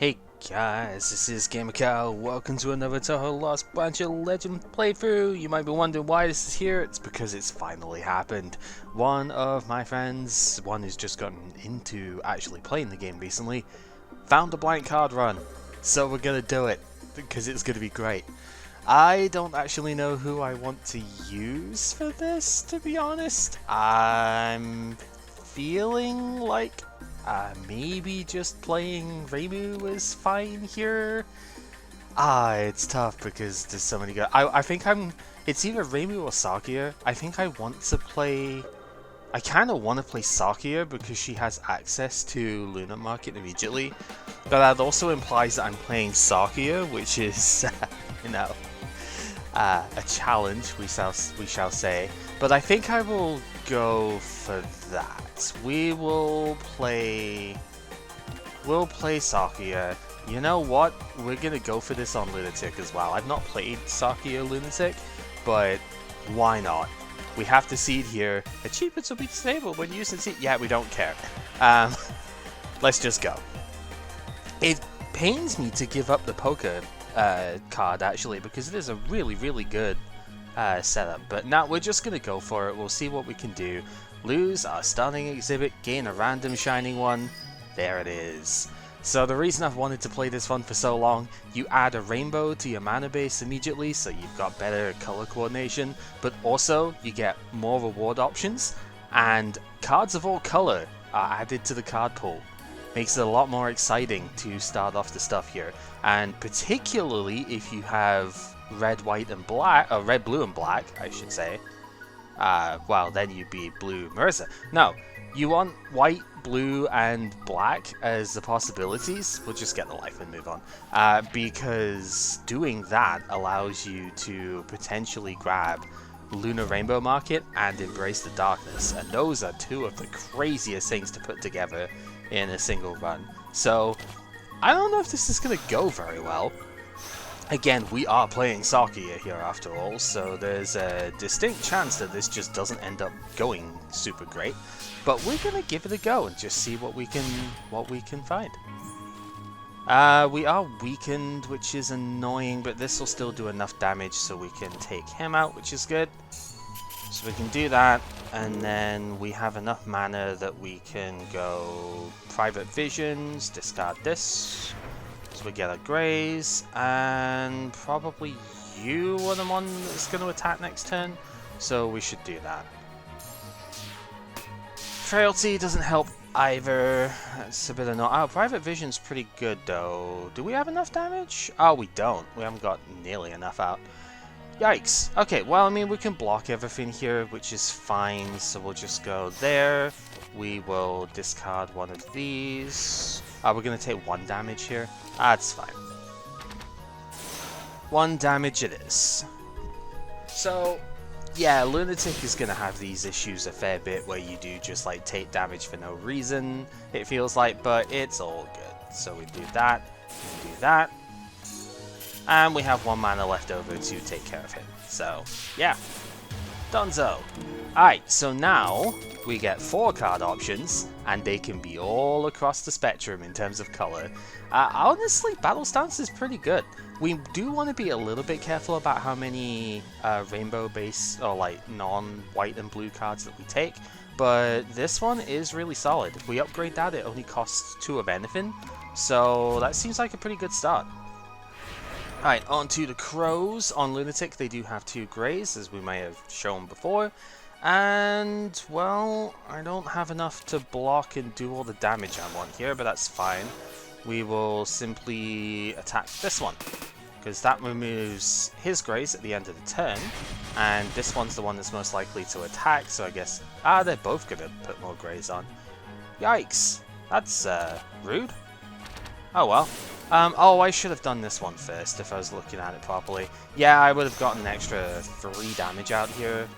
Hey guys, this is GamerCow. Welcome to another Touhou Lost Branch of Legend playthrough. You might be wondering why this is here. It's because it's finally happened. One of my friends, one who's just gotten into actually playing the game recently, found a blank card run. So we're gonna do it, because it's gonna be great. I don't actually know who I want to use for this, to be honest. I'm feeling like maybe just playing Reimu is fine here. It's tough because there's so many guys. I think it's either Reimu or Sakuya. I think I kind of want to play Sakuya because she has access to Lunar Market immediately. But that also implies that I'm playing Sakuya, which is, a challenge, we shall say. But I think I will go for that. We'll play Sakuya. You know what? We're gonna go for this on Lunatic as well. I've not played Sakuya Lunatic, but why not? We have to seed here. Achievements will be disabled when using seed. Yeah, we don't care. Let's just go. It pains me to give up the poker card actually, because it is a really good setup. But now we're just gonna go for it. We'll see what we can do. Lose our starting exhibit, gain a random shining one. There it is. So the reason I've wanted to play this one for so long, you add a rainbow to your mana base immediately, so you've got better color coordination, but also you get more reward options, and cards of all color are added to the card pool. Makes it a lot more exciting to start off the stuff here, and particularly if you have red, white, and black, or red, blue, and black, I should say. Well, then you'd be blue Marissa. No, you want white, blue, and black as the possibilities. We'll just get the life and move on. Because doing that allows you to potentially grab Lunar Rainbow Market and Embrace the Darkness. And those are two of the craziest things to put together in a single run. So, I don't know if this is going to go very well. Again, we are playing Sakuya here after all, so there's a distinct chance that this just doesn't end up going super great. But we're gonna give it a go and just see what we can find. We are weakened, which is annoying, but this will still do enough damage so we can take him out, which is good. So we can do that, and then we have enough mana that we can go Private Visions, discard this. So we get a graze, and probably you are the one that's going to attack next turn, so we should do that. Frailty doesn't help either. That's a bit annoying. Oh, Private Vision's pretty good though. Do we have enough damage? Oh, we don't. We haven't got nearly enough out. Yikes. Okay, well, I mean, we can block everything here, which is fine, so we'll just go there. We will discard one of these. We're going to take 1 damage here. That's fine. 1 damage it is. So, yeah, Lunatic is going to have these issues a fair bit where you do just like take damage for no reason, it feels like, but it's all good. So we do that, we do that, and we have 1 mana left over to take care of him. So, yeah, donezo. Alright, so now we get 4 card options, and they can be all across the spectrum in terms of color. Honestly, Battle Stance is pretty good. We do want to be a little bit careful about how many rainbow-based, or like non-white and blue cards that we take, but this one is really solid. If we upgrade that, it only costs 2 of anything, so that seems like a pretty good start. Alright, on to the crows. On Lunatic, they do have 2 grays, as we may have shown before. And, well, I don't have enough to block and do all the damage I want here, but that's fine. We will simply attack this one, because that removes his grays at the end of the turn, and this one's the one that's most likely to attack, so I guess... they're both going to put more grays on. Yikes! That's, rude. Oh well. Oh, I should have done this one first if I was looking at it properly. Yeah, I would have gotten an extra 3 damage out here.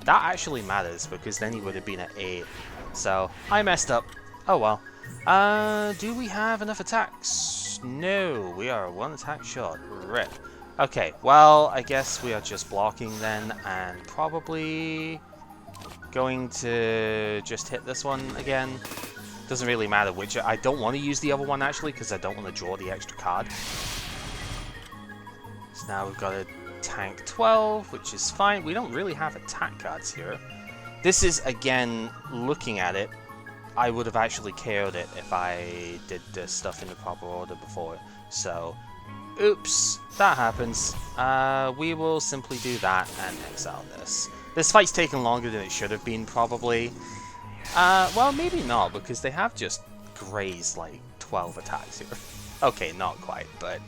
That actually matters, because then he would have been at 8. So, I messed up. Oh well. Do we have enough attacks? No, we are 1 attack short. Rip. Okay, well, I guess we are just blocking then, and probably going to just hit this one again. Doesn't really matter which. I don't want to use the other one actually because I don't want to draw the extra card. So now we've got a tank 12, which is fine. We don't really have attack cards here. This is, again, looking at it, I would have actually KO'd it if I did the stuff in the proper order before. So, oops, that happens. We will simply do that and exile this. This fight's taken longer than it should have been, probably. Well, maybe not, because they have just grazed, like, 12 attacks here. Okay, not quite, but...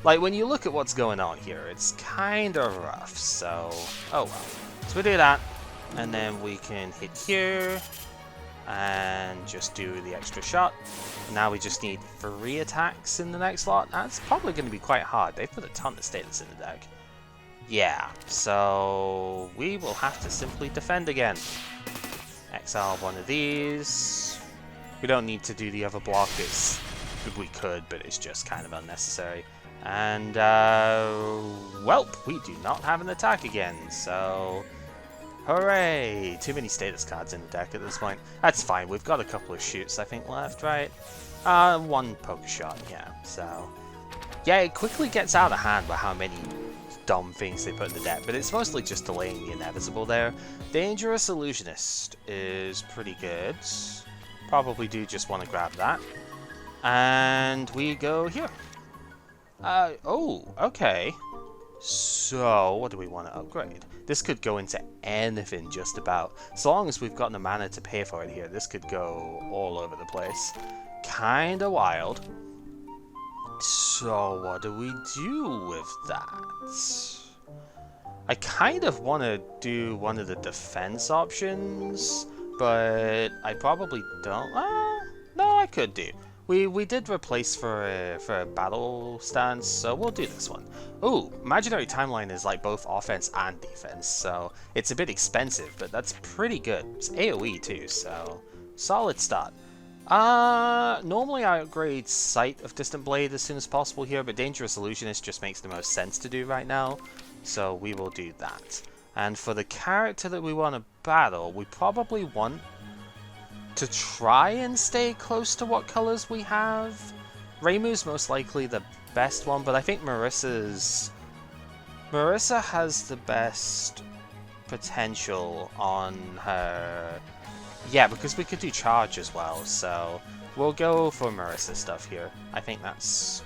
like, when you look at what's going on here, it's kind of rough, so... oh well. So we do that, and then we can hit here, and just do the extra shot. Now we just need 3 attacks in the next slot. That's probably going to be quite hard. They've put a ton of status in the deck. Yeah, so we will have to simply defend again. Exile one of these. We don't need to do the other block. We could, but it's just kind of unnecessary. And, welp, we do not have an attack again, so... hooray! Too many status cards in the deck at this point. That's fine, we've got a couple of shoots, I think, left, right? 1 poker shot, yeah, so... yeah, it quickly gets out of hand by how many dumb things they put in the deck, but it's mostly just delaying the inevitable there. Dangerous Illusionist is pretty good. Probably do just want to grab that. And we go here. Oh, okay. So, what do we want to upgrade? This could go into anything, just about. As long as we've got the mana to pay for it here, this could go all over the place. Kinda wild. So, what do we do with that? I kind of want to do one of the defense options, but I probably don't. No, I could do. We did replace for a battle stance, so we'll do this one. Ooh, Imaginary Timeline is like both offense and defense, so it's a bit expensive, but that's pretty good. It's AoE too, so solid start. Normally I upgrade Sight of Distant Blade as soon as possible here, but Dangerous Illusionist just makes the most sense to do right now, so we will do that. And for the character that we want to battle, we probably want to try and stay close to what colors we have. Reimu's most likely the best one, but I think Marissa has the best potential on her. Yeah, because we could do charge as well, so we'll go for Marissa stuff here. I think that's...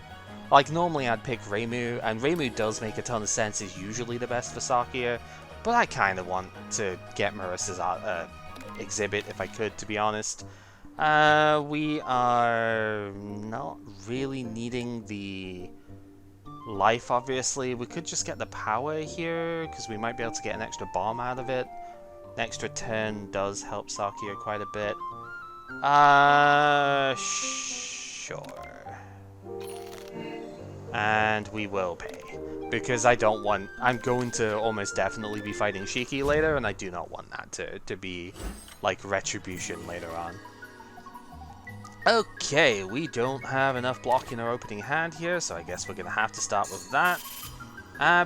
like, normally I'd pick Reimu, and Reimu does make a ton of sense, is usually the best for Sakuya, but I kind of want to get Marissa's exhibit if I could, to be honest. We are not really needing the life, obviously. We could just get the power here, because we might be able to get an extra bomb out of it. An extra turn does help Sakuya quite a bit. Sure. And we will pay. Because I don't want... I'm going to almost definitely be fighting Shiki later, and I do not want that to be, like, retribution later on. Okay, we don't have enough block in our opening hand here, so I guess we're going to have to start with that.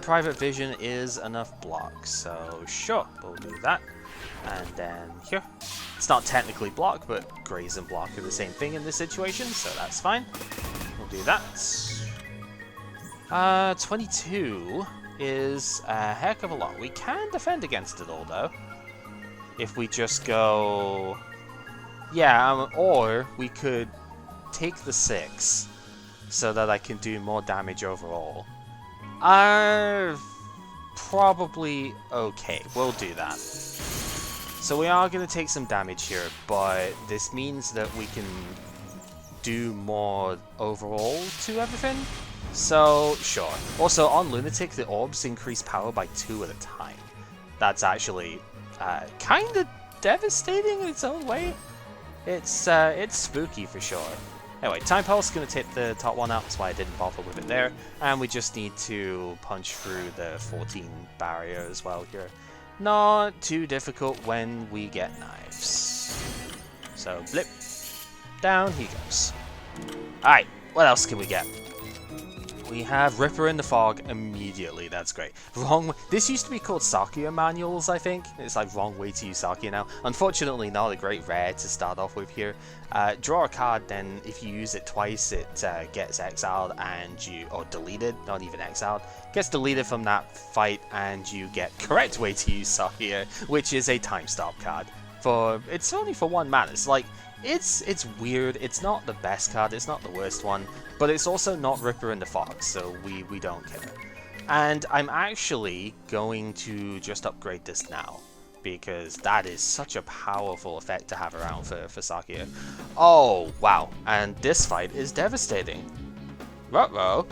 Private Vision is enough block, so sure, we'll do that. And then here. It's not technically block, but Graze and block are the same thing in this situation, so that's fine. We'll do that. 22 is a heck of a lot. We can defend against it all, though. If we just go... yeah, or we could take the 6 so that I can do more damage overall. Probably okay. We'll do that. So we are going to take some damage here, but this means that we can do more overall to everything. So, sure. Also, on Lunatic, the orbs increase power by 2 at a time. That's actually kind of devastating in its own way. It's spooky for sure. Anyway, Time Pulse is going to take the top one out, that's why I didn't bother with it there. And we just need to punch through the 14 barrier as well here. Not too difficult when we get knives. So, blip. Down he goes. Alright, what else can we get? We have Ripper in the Fog immediately. That's great. Wrong. This used to be called Sakuya manuals, I think. It's like wrong way to use Sakuya now. Unfortunately, not a great rare to start off with here. Draw a card, then if you use it twice, it gets exiled and or deleted. Not even exiled. Gets deleted from that fight, and you get correct way to use Sakuya, which is a time stop card. It's only for 1 mana. It's like. It's weird, it's not the best card, it's not the worst one, but it's also not Ripper in the Fog, so we don't care. And I'm actually going to just upgrade this now, because that is such a powerful effect to have around for Sakuya. Oh, wow, and this fight is devastating. Ruh-roh.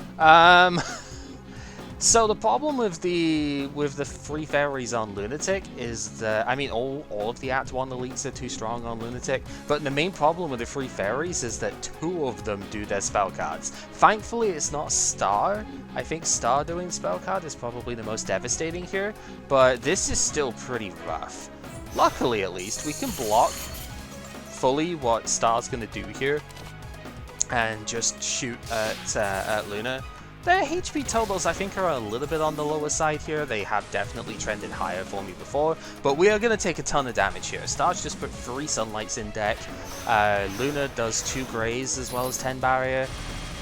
So the problem with the free fairies on Lunatic is that, I mean, all of the Act 1 elites are too strong on Lunatic, but the main problem with the free fairies is that 2 of them do their spell cards. Thankfully it's not Star. I think Star doing spell card is probably the most devastating here, but this is still pretty rough. Luckily at least, we can block fully what Star's going to do here and just shoot at Luna. Their HP totals, I think, are a little bit on the lower side here. They have definitely trended higher for me before, but we are going to take a ton of damage here. Star's just put 3 Sunlights in deck. Luna does 2 Greys as well as 10 Barrier,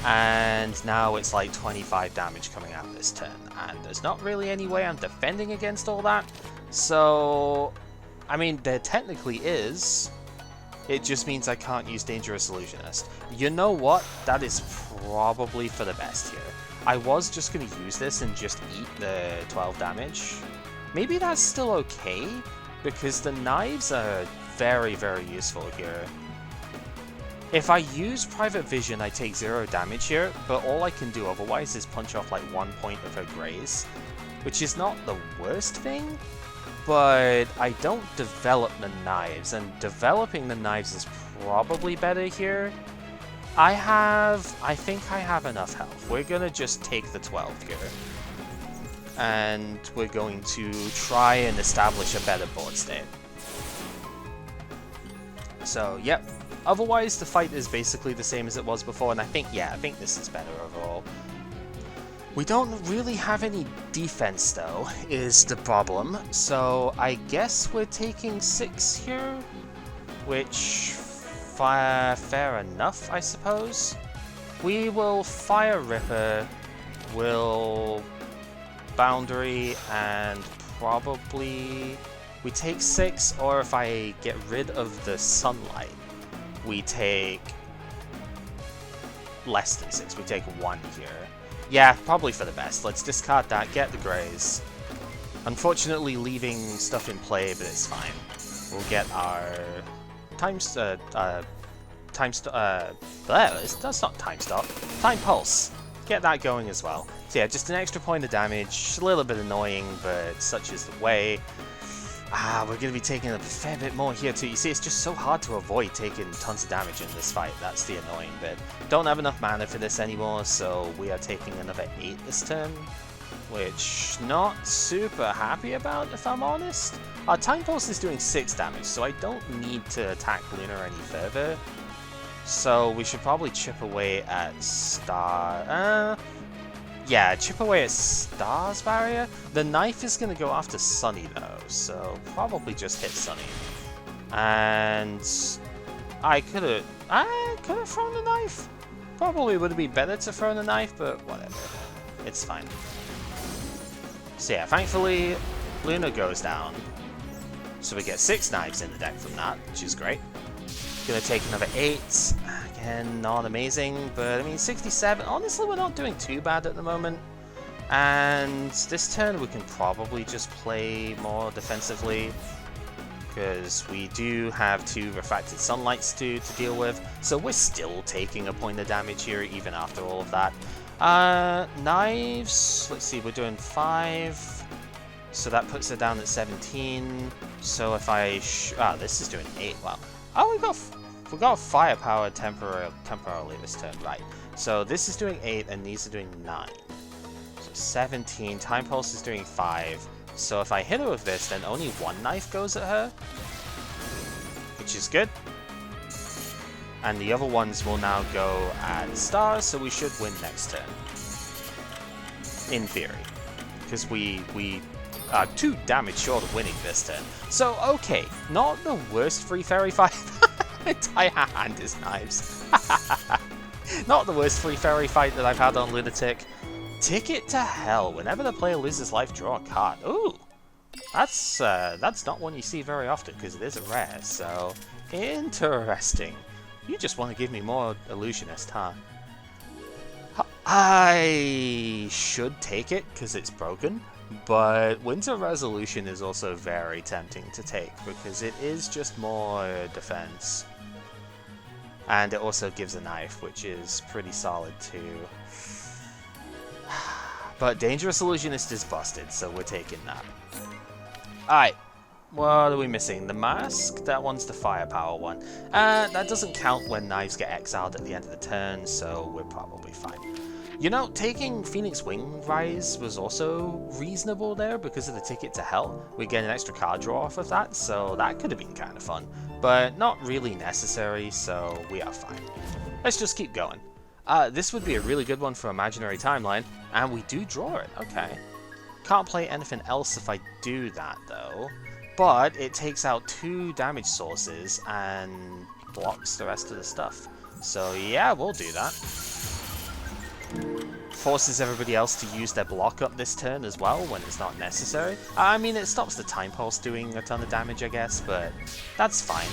and now it's like 25 damage coming out this turn. And there's not really any way I'm defending against all that, so I mean, there technically is. It just means I can't use Dangerous Illusionist. You know what? That is probably for the best here. I was just going to use this and just eat the 12 damage. Maybe that's still okay, because the knives are very, very useful here. If I use Private Vision, I take 0 damage here, but all I can do otherwise is punch off like 1 point of her Grays, which is not the worst thing, but I don't develop the knives, and developing the knives is probably better here. I think I have enough health. We're gonna just take the 12 here. And we're going to try and establish a better board state. So, yep. Otherwise, the fight is basically the same as it was before, and I think this is better overall. We don't really have any defense, though, is the problem. So, I guess we're taking 6 here, which... fair enough, I suppose. We will Fire Ripper, we'll Boundary, and probably we take 6, or if I get rid of the Sunlight, we take less than 6, we take 1 here. Yeah, probably for the best. Let's discard that, get the Greys. Unfortunately leaving stuff in play, but it's fine. We'll get our... that's not time stop. Time pulse. Get that going as well. So yeah, just an extra point of damage. A little bit annoying, but such is the way. We're going to be taking a fair bit more here too. You see, it's just so hard to avoid taking tons of damage in this fight. That's the annoying bit. Don't have enough mana for this anymore, so we are taking another 8 this turn, which not super happy about, if I'm honest. Our Time Pulse is doing 6 damage, so I don't need to attack Lunar any further. So we should probably chip away at Star... yeah, chip away at Star's Barrier. The knife is going to go after Sunny, though, so probably just hit Sunny. And I could have thrown the knife. Probably would have been better to throw the knife, but whatever. It's fine. So yeah, thankfully, Luna goes down. So we get 6 knives in the deck from that, which is great. Gonna take another 8. Again, not amazing, but I mean, 67. Honestly, we're not doing too bad at the moment. And this turn, we can probably just play more defensively, because we do have 2 Refracted Sunlights to deal with. So we're still taking a point of damage here, even after all of that. Knives, let's see, we're doing 5. So that puts her down at 17. So if I... this is doing 8, wow. Oh, we got firepower temporarily this turn, right. So this is doing 8, and these are doing 9. So 17, Time Pulse is doing 5. So if I hit her with this, then only 1 knife goes at her, which is good. And the other ones will now go at Star, so we should win next turn. in theory. Because we are 2 damage short of winning this turn. So, okay, not the worst free fairy fight. Entire hand is knives. Not the worst free fairy fight that I've had on Lunatic. Ticket to Hell. Whenever the player loses life, draw a card. Ooh, that's not one you see very often because it is a rare. So interesting. You just want to give me more illusionist, huh? I should take it because it's broken, but Winter Resolution is also very tempting to take because it is just more defense. And it also gives a knife, which is pretty solid too. But Dangerous Illusionist is busted, so we're taking that. Alright, what are we missing? The Mask? That one's the Firepower one. That doesn't count when knives get exiled at the end of the turn, so we're probably fine. You know, taking Phoenix Wing Rise was also reasonable there because of the Ticket to Hell. We get an extra card draw off of that, so that could have been kind of fun. But not really necessary, so we are fine. Let's just keep going. This would be a really good one for Imaginary Timeline, and we do draw it, okay. Can't play anything else if I do that, though. But it takes out 2 damage sources and blocks the rest of the stuff. So yeah, we'll do that. Forces everybody else to use their block up this turn as well when it's not necessary. I mean, it stops the Time Pulse doing a ton of damage, I guess, but that's fine.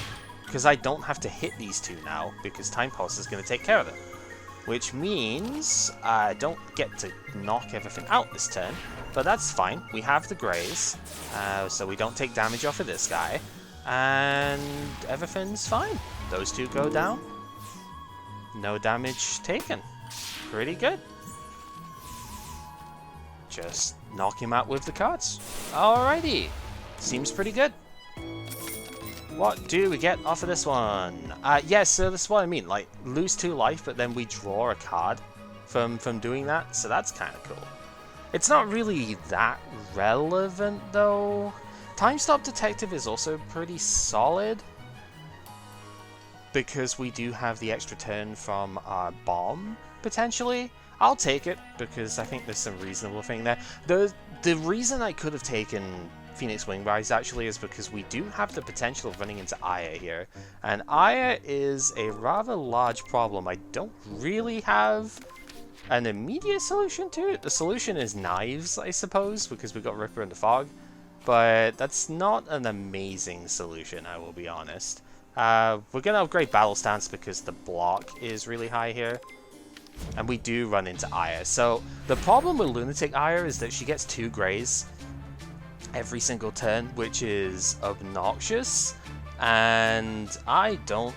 Because I don't have to hit these 2 now, because Time Pulse is going to take care of them. Which means I don't get to knock everything out this turn, but that's fine. We have the Graze, so we don't take damage off of this guy, and everything's fine. Those 2 go down. No damage taken. Pretty good. Just knock him out with the cards. Alrighty. Seems pretty good. What do we get off of this one? Yeah, so this is what I mean. Like, lose 2 life, but then we draw a card from doing that. So that's kind of cool. It's not really that relevant, though. Time Stop Detective is also pretty solid. Because we do have the extra turn from our bomb, potentially. I'll take it, because I think there's some reasonable thing there. The reason I could have taken Phoenix Wing Rise actually is because we do have the potential of running into Aya here. And Aya is a rather large problem. I don't really have an immediate solution to it. The solution is knives, I suppose, because we got Ripper and the Fog. But that's not an amazing solution, I will be honest. We're going to upgrade Battle Stance because the block is really high here. And we do run into Aya. So the problem with Lunatic Aya is that she gets 2 Grays every single turn, which is obnoxious. And I don't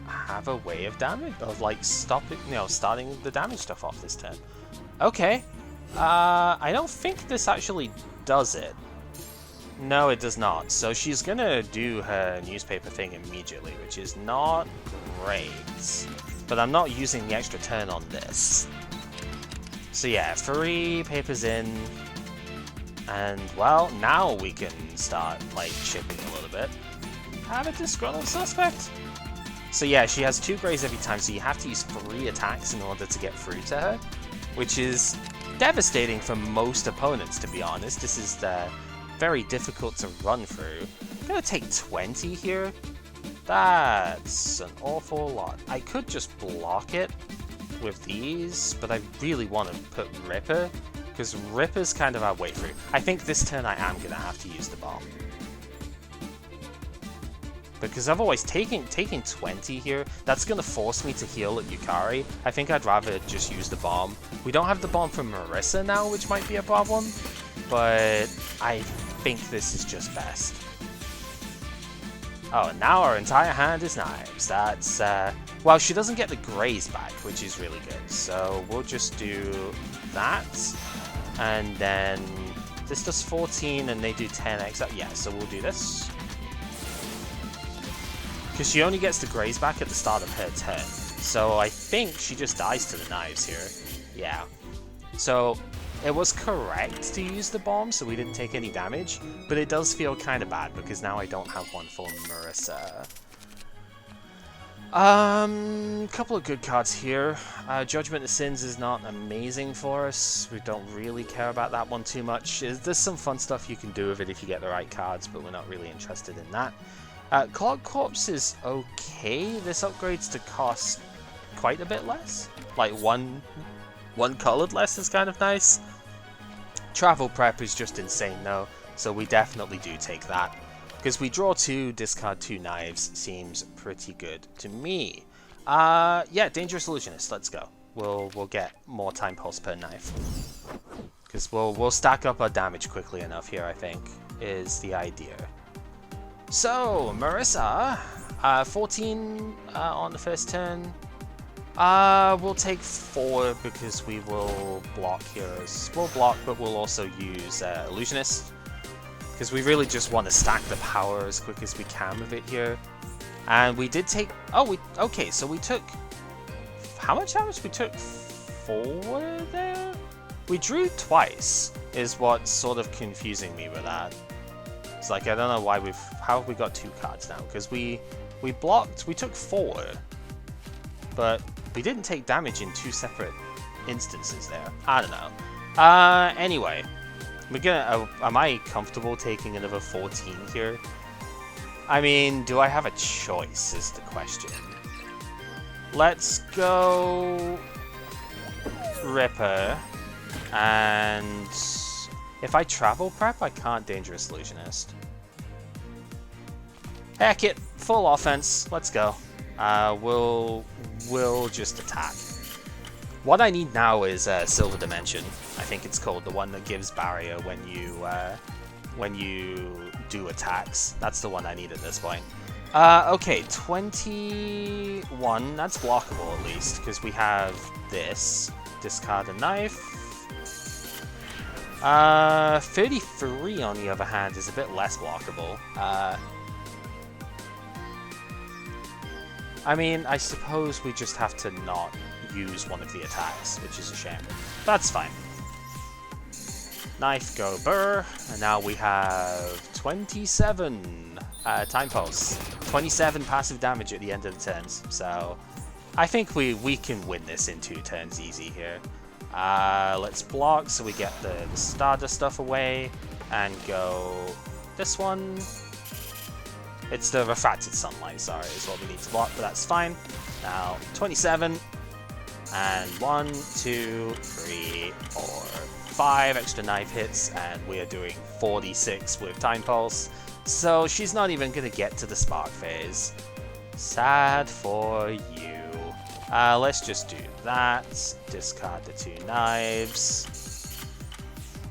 have a way of like stopping, starting the damage stuff off this turn. Okay. I don't think this actually does it. No, it does not. So she's gonna do her newspaper thing immediately, which is not great. But I'm not using the extra turn on this. So yeah, 3 papers in. And, well, now we can start, like, chipping a little bit. Have a disgruntled suspect. So yeah, she has 2 Grays every time, so you have to use 3 attacks in order to get through to her. Which is devastating for most opponents, to be honest. This is very difficult to run through. I'm gonna take 20 here. That's an awful lot. I could just block it with these, but I really want to put Ripper, because Ripper's kind of our way through. I think this turn I am going to have to use the bomb. Because otherwise, taking 20 here, that's going to force me to heal at Yukari. I think I'd rather just use the bomb. We don't have the bomb from Marissa now, which might be a problem, but I think this is just best. Oh, and now our entire hand is knives. That's, well, she doesn't get the Grays back, which is really good. So we'll just do that. And then this does 14 and they do 10x. Yeah, so we'll do this. Because she only gets the Grays back at the start of her turn. So I think she just dies to the knives here. Yeah. So it was correct to use the bomb, so we didn't take any damage, but it does feel kind of bad because now I don't have one for Marissa. Couple of good cards here. Judgment of Sins is not amazing for us. We don't really care about that one too much. There's some fun stuff you can do with it if you get the right cards, but we're not really interested in that. Clog Corpse is okay. This upgrades to cost quite a bit less. Like one colored less is kind of nice. Travel Prep is just insane though, so we definitely do take that. Because we draw 2, discard 2 knives, seems pretty good to me. Yeah, Dangerous Illusionist, let's go. We'll get more time pulse per knife. Because we'll stack up our damage quickly enough here, I think, is the idea. So, Marissa, 14 on the first turn. We'll take 4 because we will block here. We'll block, but we'll also use Illusionist. Because we really just want to stack the power as quick as we can with it here. And we did take... Oh, okay, so we took... How much damage? We took 4 there? We drew twice, is what's sort of confusing me with that. It's like, I don't know why how have we got 2 cards now? Because we blocked... We took 4. But we didn't take damage in 2 separate instances there. I don't know. Anyway... We're gonna. Am I comfortable taking another 14 here? I mean, do I have a choice is the question. Let's go Ripper, and if I travel prep, I can't Dangerous Illusionist. Heck it, full offense. Let's go. We'll just attack. What I need now is Silver Dimension. I think it's called, the one that gives barrier when you do attacks. That's the one I need at this point. Okay, 21. That's blockable at least because we have this. Discard a knife. 33 on the other hand is a bit less blockable. I mean, I suppose we just have to not use one of the attacks, which is a shame. That's fine. Knife go burr, and now we have 27 time pulse. 27 passive damage at the end of the turns, so I think we can win this in 2 turns easy here. Let's block so we get the Stardust stuff away, and go this one. It's the Refracted Sunlight, sorry, is what we need to block, but that's fine. Now, 27. And 1, 2, 3, 4, 5 extra knife hits, and we are doing 46 with Time Pulse. So she's not even going to get to the Spark phase. Sad for you. Let's just do that. Discard the 2 knives.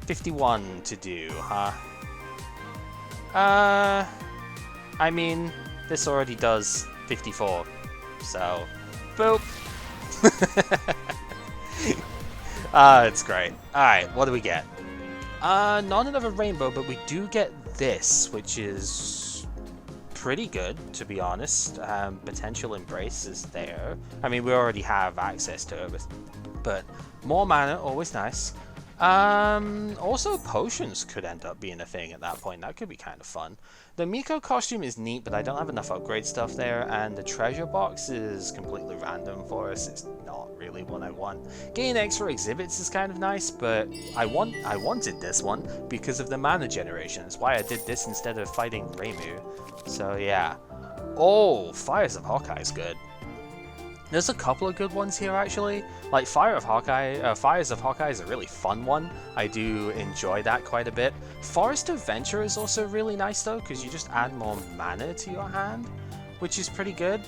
51 to do, huh? I mean, this already does 54. So, boop. It's great. Alright, what do we get? Not another rainbow, but we do get this, which is pretty good, to be honest. Potential Embrace is there. I mean, we already have access to it, but more mana, always nice. Also, potions could end up being a thing at that point. That could be kind of fun. The Miko costume is neat, but I don't have enough upgrade stuff there, and the treasure box is completely random for us. It's not really what I want. Getting extra exhibits is kind of nice, but I wanted this one because of the mana generation. That's why I did this instead of fighting Reimu. So yeah. Oh, Fires of Hawkeye is good. There's a couple of good ones here actually. Like Fires of Hawkeye is a really fun one. I do enjoy that quite a bit. Forest of Venture is also really nice though, because you just add more mana to your hand, which is pretty good.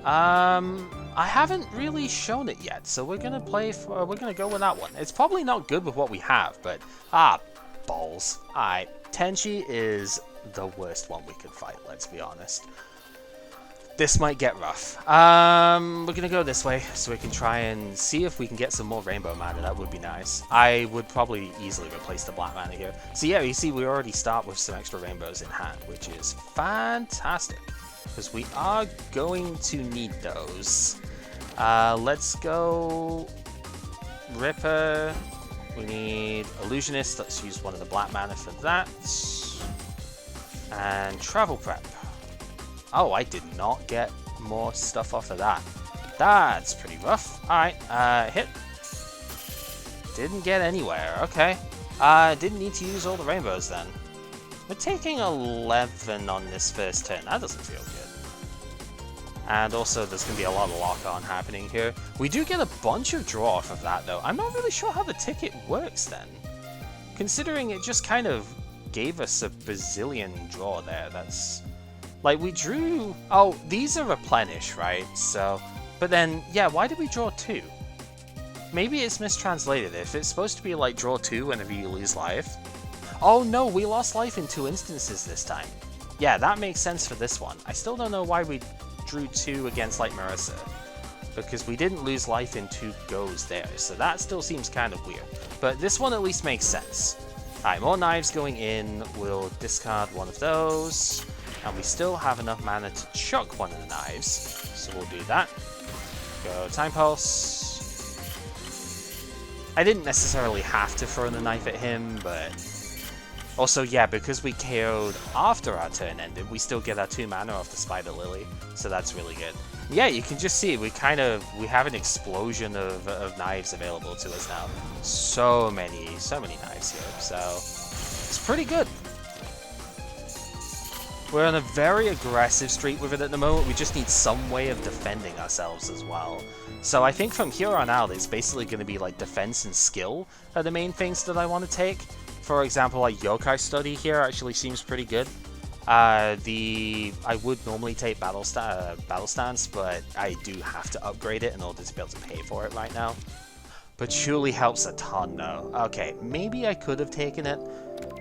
I haven't really shown it yet, so we're gonna go with that one. It's probably not good with what we have, but balls. Alright, Tenchi is the worst one we could fight, let's be honest. This might get rough. We're gonna go this way so we can try and see if we can get some more rainbow mana. That would be nice. I would probably easily replace the black mana here. So yeah, you see we already start with some extra rainbows in hand, which is fantastic. Because we are going to need those. Let's go Ripper. We need Illusionist. Let's use one of the black mana for that. And Travel Prep. Oh, I did not get more stuff off of that. That's pretty rough. Alright, hit. Didn't get anywhere, okay. Didn't need to use all the rainbows then. We're taking 11 on this first turn, that doesn't feel good. And also there's going to be a lot of lock-on happening here. We do get a bunch of draw off of that though. I'm not really sure how the ticket works then. Considering it just kind of gave us a bazillion draw there, that's... Like, we drew... Oh, these are replenish, right? So... But then, yeah, why did we draw 2? Maybe it's mistranslated. If it's supposed to be like draw 2 whenever you lose life. Oh no, we lost life in 2 instances this time. Yeah, that makes sense for this one. I still don't know why we drew 2 against like Marissa. Because we didn't lose life in 2 goes there. So that still seems kind of weird. But this one at least makes sense. Alright, more knives going in. We'll discard one of those. And we still have enough mana to chuck one of the knives. So we'll do that. Go Time Pulse. I didn't necessarily have to throw the knife at him, but... Also, yeah, because we KO'd after our turn ended, we still get our 2 mana off the Spider Lily, so that's really good. Yeah, you can just see, we have an explosion of knives available to us now. So many knives here, so... It's pretty good. We're on a very aggressive streak with it at the moment, we just need some way of defending ourselves as well. So I think from here on out, it's basically going to be like defense and skill are the main things that I want to take. For example, like Yokai Study here actually seems pretty good. I would normally take Battle Stance, but I do have to upgrade it in order to be able to pay for it right now. Patchouli helps a ton though. Okay, maybe I could have taken it.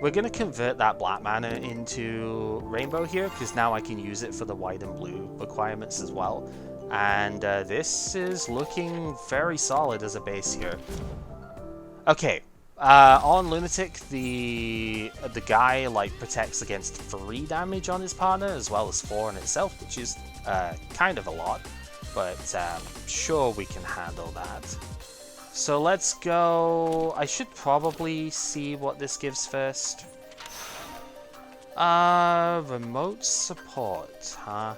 We're going to convert that black mana into rainbow here, because now I can use it for the white and blue requirements as well. And this is looking very solid as a base here. Okay, on Lunatic, the guy like protects against 3 damage on his partner, as well as 4 on itself, which is kind of a lot. But sure, we can handle that. So let's go... I should probably see what this gives first. Remote support, huh?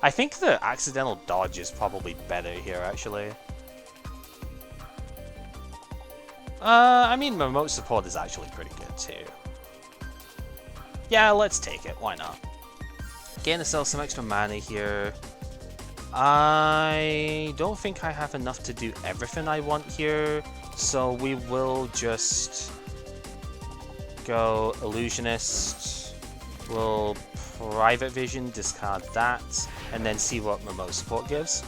I think the accidental dodge is probably better here, actually. I mean, remote support is actually pretty good, too. Yeah, let's take it. Why not? Gain ourselves some extra mana here. I don't think I have enough to do everything I want here, so we will just go Illusionist. We'll Private Vision, discard that, and then see what remote support gives.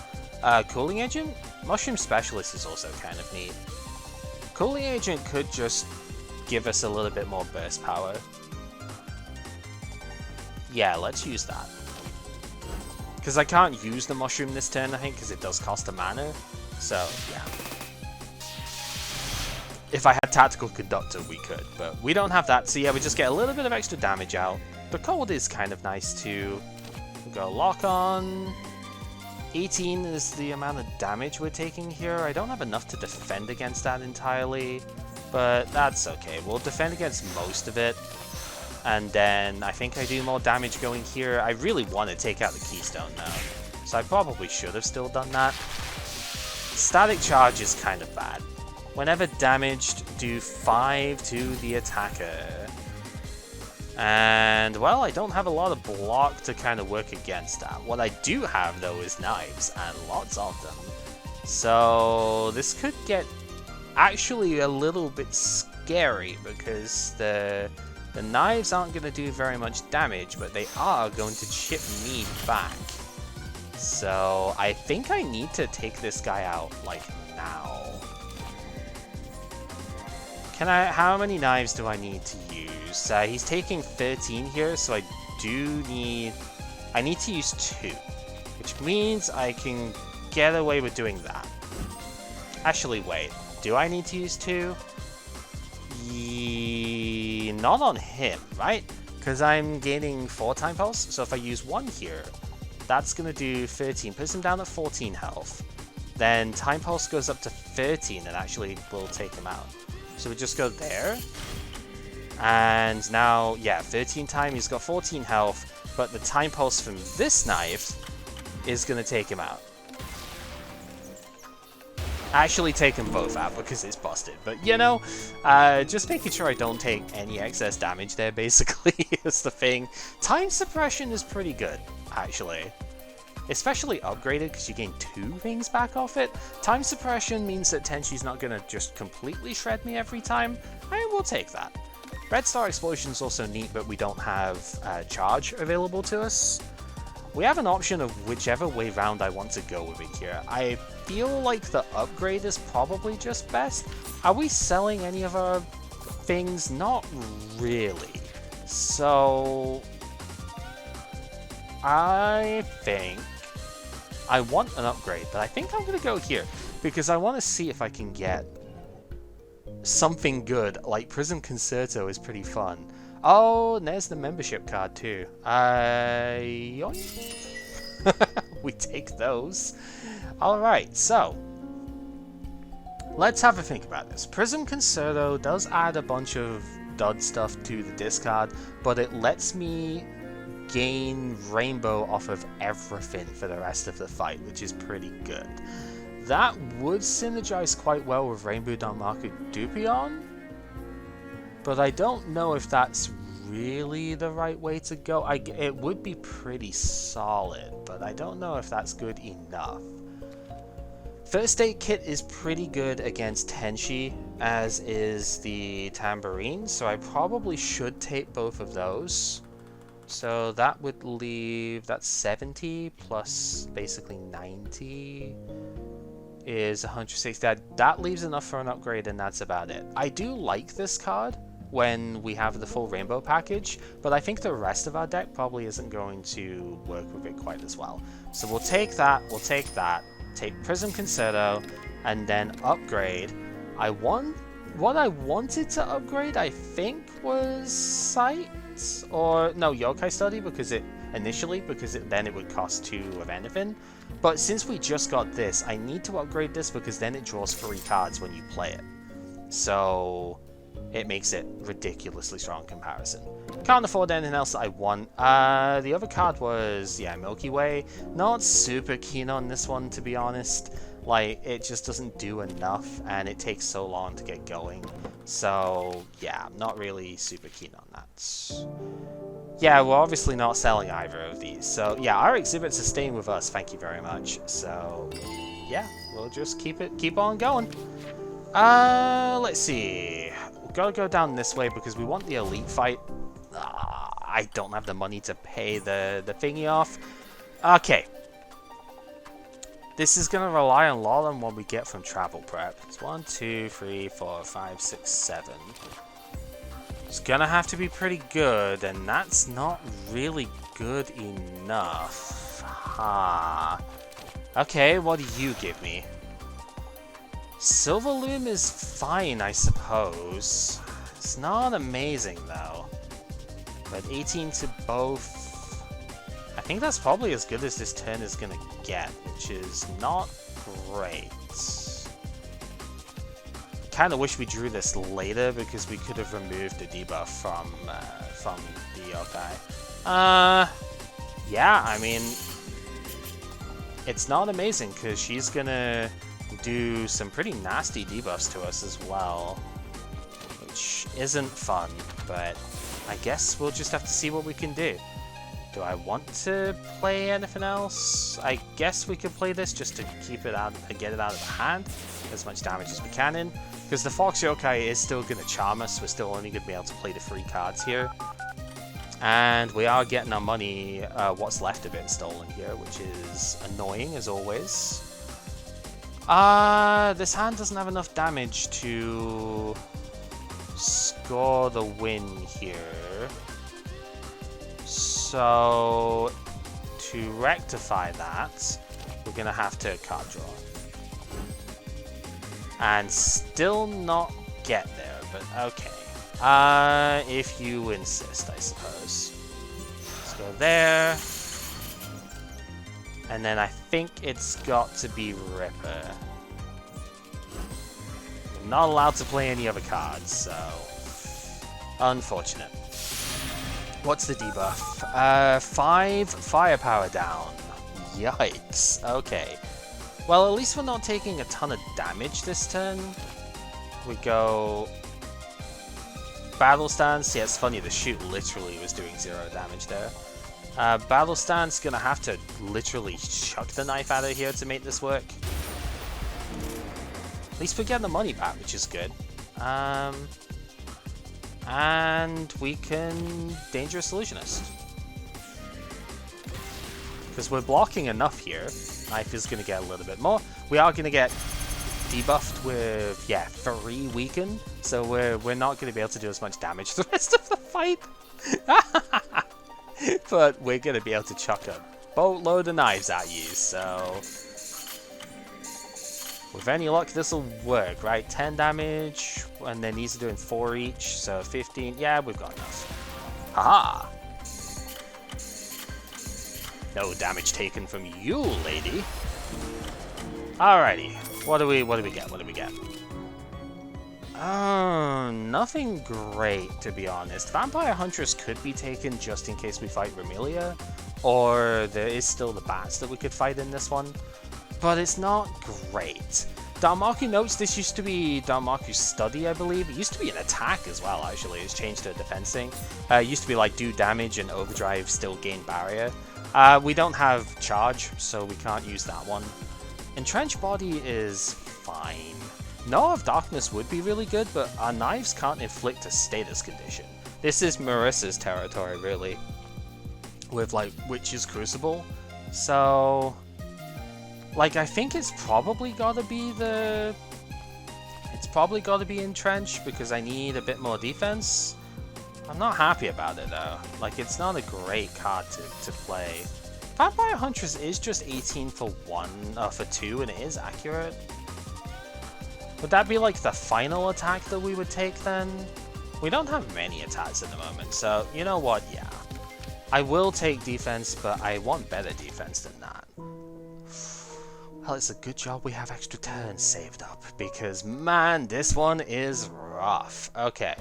Cooling Agent? Mushroom Specialist is also kind of neat. Cooling Agent could just give us a little bit more burst power. Yeah, let's use that. Because I can't use the mushroom this turn, I think, because it does cost a mana. So, yeah. If I had Tactical Conductor, we could, but we don't have that. So yeah, we just get a little bit of extra damage out. The cold is kind of nice too. We'll go Lock On. 18 is the amount of damage we're taking here. I don't have enough to defend against that entirely, but that's okay. We'll defend against most of it. And then I think I do more damage going here. I really want to take out the Keystone now, so I probably should have still done that. Static Charge is kind of bad. Whenever damaged, do 5 to the attacker. And, well, I don't have a lot of block to kind of work against that. What I do have, though, is knives, and lots of them. So this could get actually a little bit scary, because the knives aren't going to do very much damage, but they are going to chip me back. So I think I need to take this guy out, like, now. How many knives do I need to use? He's taking 13 here, so I need to use 2. Which means I can get away with doing that. Actually, wait. Do I need to use 2? Not on him, right? Because I'm gaining 4 Time Pulse, so if I use 1 here, that's going to do 13. Puts him down at 14 health. Then Time Pulse goes up to 13 and actually will take him out. So we just go there. And now, yeah, 13 time, he's got 14 health, but the Time Pulse from this knife is going to take him out. Actually take them both out because it's busted. But, you know, just making sure I don't take any excess damage there, basically, is the thing. Time suppression is pretty good, actually. Especially upgraded because you gain 2 things back off it. Time suppression means that Tenshi's not going to just completely shred me every time. I will take that. Red Star Explosion is also neat, but we don't have charge available to us. We have an option of whichever way round I want to go with it here. I feel like the upgrade is probably just best. Are we selling any of our things? Not really. So I think I want an upgrade, but I think I'm going to go here because I want to see if I can get something good. Like Prism Concerto is pretty fun. Oh, and there's the membership card too. Yoink. We take those. Alright, so let's have a think about this. Prism Concerto does add a bunch of dud stuff to the discard, but it lets me gain Rainbow off of everything for the rest of the fight, which is pretty good. That would synergize quite well with Rainbow Darmaku Dupion, but I don't know if that's really the right way to go. It would be pretty solid, but I don't know if that's good enough. First Aid Kit is pretty good against Tenshi, as is the Tambourine, so I probably should take both of those. So that would leave, that's 70 plus basically 90 is 160. That leaves enough for an upgrade, and that's about it. I do like this card when we have the full Rainbow package, but I think the rest of our deck probably isn't going to work with it quite as well. So we'll take that, take Prism Concerto, and then upgrade. What I wanted to upgrade, I think, was Sight, or no, Yokai Study, because then it would cost 2 of anything. But since we just got this, I need to upgrade this because then it draws 3 cards when you play it. So it makes it ridiculously strong in comparison. Can't afford anything else that I want. The other card was, yeah, Milky Way. Not super keen on this one, to be honest. Like, it just doesn't do enough, and it takes so long to get going. So, yeah, I'm not really super keen on that. Yeah, we're obviously not selling either of these. So, yeah, our exhibits are staying with us, thank you very much. So, yeah, we'll just keep on going. Let's see. We've got to go down this way because we want the elite fight. I don't have the money to pay the thingy off. Okay. This is going to rely a lot on what we get from travel prep. It's 1, 2, 3, 4, 5, 6, 7. It's going to have to be pretty good, and that's not really good enough. Okay, what do you give me? Silverloom is fine, I suppose. It's not amazing, though. But 18 to both. I think that's probably as good as this turn is going to get, which is not great. Kind of wish we drew this later because we could have removed the debuff from the yokai. Yeah, I mean, it's not amazing because she's going to do some pretty nasty debuffs to us as well, which isn't fun, but I guess we'll just have to see what we can do. Do I want to play anything else? I guess we could play this just to keep it out and get it out of the hand, as much damage as we can in, because the Fox Yokai is still going to charm us. We're still only going to be able to play the 3 cards here, and we are getting our money, what's left of it, stolen here, which is annoying as always. This hand doesn't have enough damage to score the win here. So, to rectify that, we're going to have to card draw. And still not get there, but okay. If you insist, I suppose. Let's go there. And then I think it's got to be Ripper. I'm not allowed to play any other cards, so unfortunate. What's the debuff? 5 firepower down. Yikes. Okay. Well, at least we're not taking a ton of damage this turn. We go... Battle Stance. Yeah, it's funny, the shoot literally was doing 0 damage there. Battle Stance gonna have to literally chuck the knife out of here to make this work. At least we're getting the money back, which is good. And we can Dangerous Illusionist. Because we're blocking enough here. Knife is going to get a little bit more. We are going to get debuffed with, yeah, 3 weaken. So we're not going to be able to do as much damage the rest of the fight. But we're going to be able to chuck a boatload of knives at you, so... With any luck, this will work, right? 10 damage, and then these are doing 4 each, so 15. Yeah, we've got enough. Haha! No damage taken from you, lady. Alrighty, what do we get? What do we get? Nothing great, to be honest. Vampire Huntress could be taken just in case we fight Remelia, or there is still the bats that we could fight in this one. But it's not great. Darmaku notes this used to be Darmaku's study, I believe. It used to be an attack as well, actually. It's changed to a defense thing. It used to be like do damage and overdrive, still gain barrier. We don't have charge, so we can't use that one. Entrench Body is fine. Gnaw of Darkness would be really good, but our knives can't inflict a status condition. This is Marissa's territory, really. With like Witch's Crucible. So... like, I think it's probably gotta be the... It's probably gotta be Entrench, because I need a bit more defense. I'm not happy about it, though. Like, it's not a great card to play. Vampire Huntress is just 18 for 2, and it is accurate. Would that be, like, the final attack that we would take, then? We don't have many attacks at the moment, so, you know what, yeah. I will take defense, but I want better defense than that. Well, it's a good job we have extra turns saved up, because, man, this one is rough. Okay,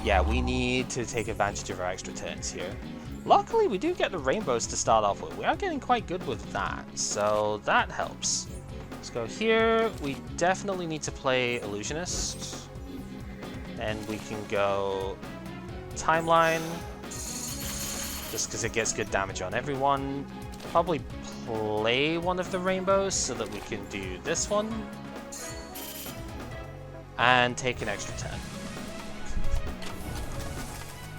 yeah, we need to take advantage of our extra turns here. Luckily, we do get the rainbows to start off with. We are getting quite good with that, so that helps. Let's go here. We definitely need to play Illusionist. Then we can go Timeline, just because it gets good damage on everyone. Probably play one of the rainbows so that we can do this one and take an extra turn,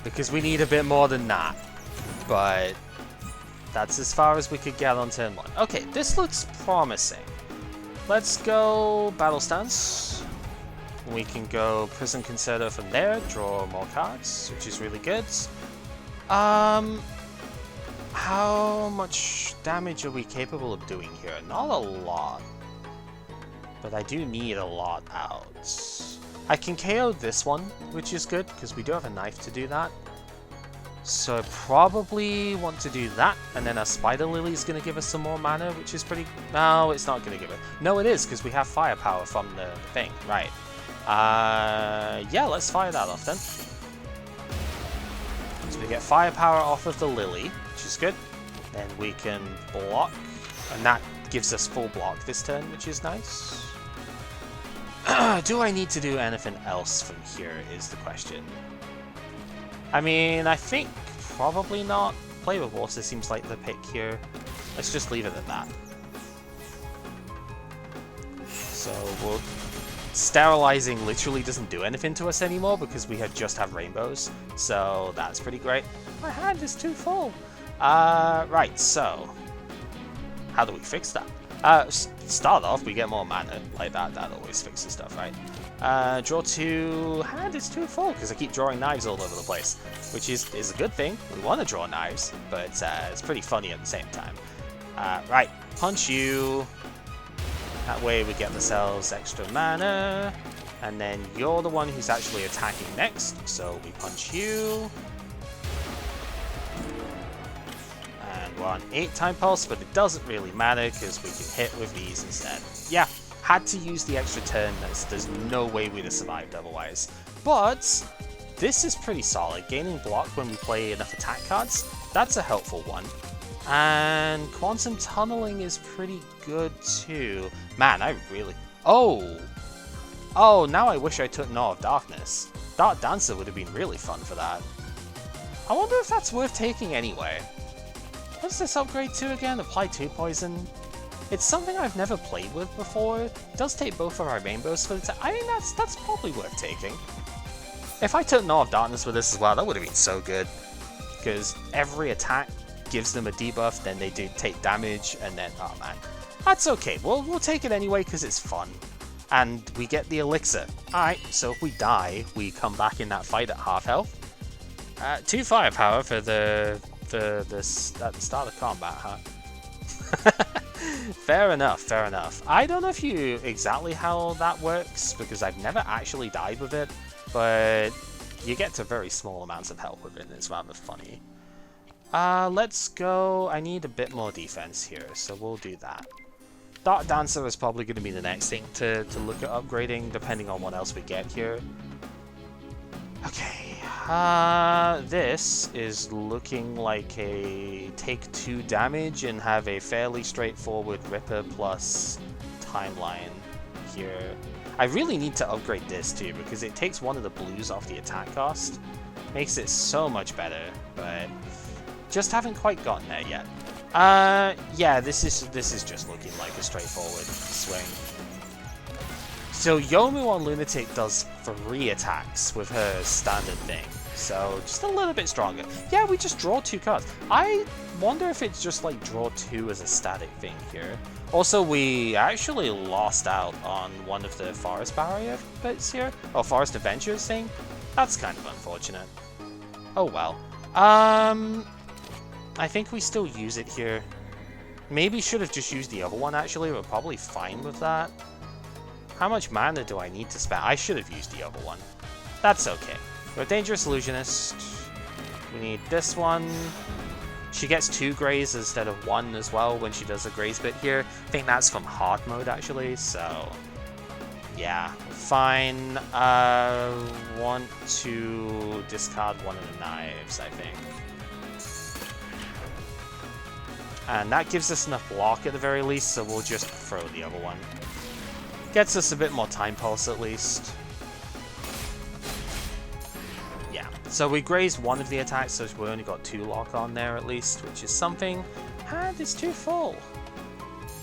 because we need a bit more than that, but that's as far as we could get on turn 1. Okay, this looks promising. Let's go Battle Stance. We can go Prison Concerto from there, draw more cards, which is really good. How much damage are we capable of doing here? Not a lot. But I do need a lot out. I can KO this one, which is good, because we do have a knife to do that. So I probably want to do that, and then our Spider Lily is going to give us some more mana, which is pretty... No, it's not going to give it... No, it is, because we have firepower from the thing. Right. Yeah, let's fire that off then. So we get firepower off of the Lily, which is good. Then we can block, and that gives us full block this turn, which is nice. Do I need to do anything else from here is the question. I mean, I think probably not. Play with water seems like the pick here. Let's just leave it at that. So we'll... Sterilizing literally doesn't do anything to us anymore because we just have rainbows. So that's pretty great. My hand is too full. Right, so... How do we fix that? Start off, we get more mana. Like that always fixes stuff, right? Draw 2... Hand is too full because I keep drawing knives all over the place. Which is a good thing. We want to draw knives, but it's pretty funny at the same time. Right, punch you. That way we get ourselves extra mana. And then you're the one who's actually attacking next, so we punch you. And we're on 8 time pulse, but it doesn't really matter because we can hit with these instead. Yeah, had to use the extra turn. There's no way we'd have survived otherwise. But this is pretty solid. Gaining block when we play enough attack cards, that's a helpful one. And quantum tunneling is pretty good too. Man, I really... Oh! Oh, now I wish I took Gnaw of Darkness. Dark Dancer would have been really fun for that. I wonder if that's worth taking anyway. What's this upgrade to again? Apply 2 poison. It's something I've never played with before. It does take both of our rainbows for the I mean, that's probably worth taking. If I took Gnaw of Darkness with this as well, that would have been so good. Because every attack gives them a debuff, then they do take damage, and then, oh man. That's okay, we'll take it anyway because it's fun. And we get the elixir. Alright, so if we die, we come back in that fight at half health. 2 firepower for the at the start of combat, huh? Fair enough, fair enough. I don't know if you exactly how that works, because I've never actually died with it, but you get to very small amounts of health with it, and it's rather funny. Let's go... I need a bit more defense here, so we'll do that. Dark Dancer is probably going to be the next thing to look at upgrading, depending on what else we get here. Okay, this is looking like a take 2 damage and have a fairly straightforward Ripper plus timeline here. I really need to upgrade this too, because it takes one of the blues off the attack cost. Makes it so much better, but just haven't quite gotten there yet. Yeah, this is just looking like a straightforward swing. So Yomu on Lunatic does 3 attacks with her standard thing, so just a little bit stronger. Yeah, we just draw 2 cards. I wonder if it's just like draw 2 as a static thing here. Also, we actually lost out on one of the Forest Barrier bits here, or Forest Adventures thing. That's kind of unfortunate. Oh well. I think we still use it here. Maybe should have just used the other one actually, we're probably fine with that. How much mana do I need to spend? I should have used the other one. That's okay. We're a Dangerous Illusionist. We need this one. She gets 2 grays instead of 1 as well when she does a grays bit here. I think that's from hard mode actually, so... yeah, fine. Want to discard one of the knives, I think. And that gives us enough block at the very least, so we'll just throw the other one. Gets us a bit more time pulse at least. Yeah, so we grazed one of the attacks, so we only got 2 lock on there at least, which is something. Hand is too full.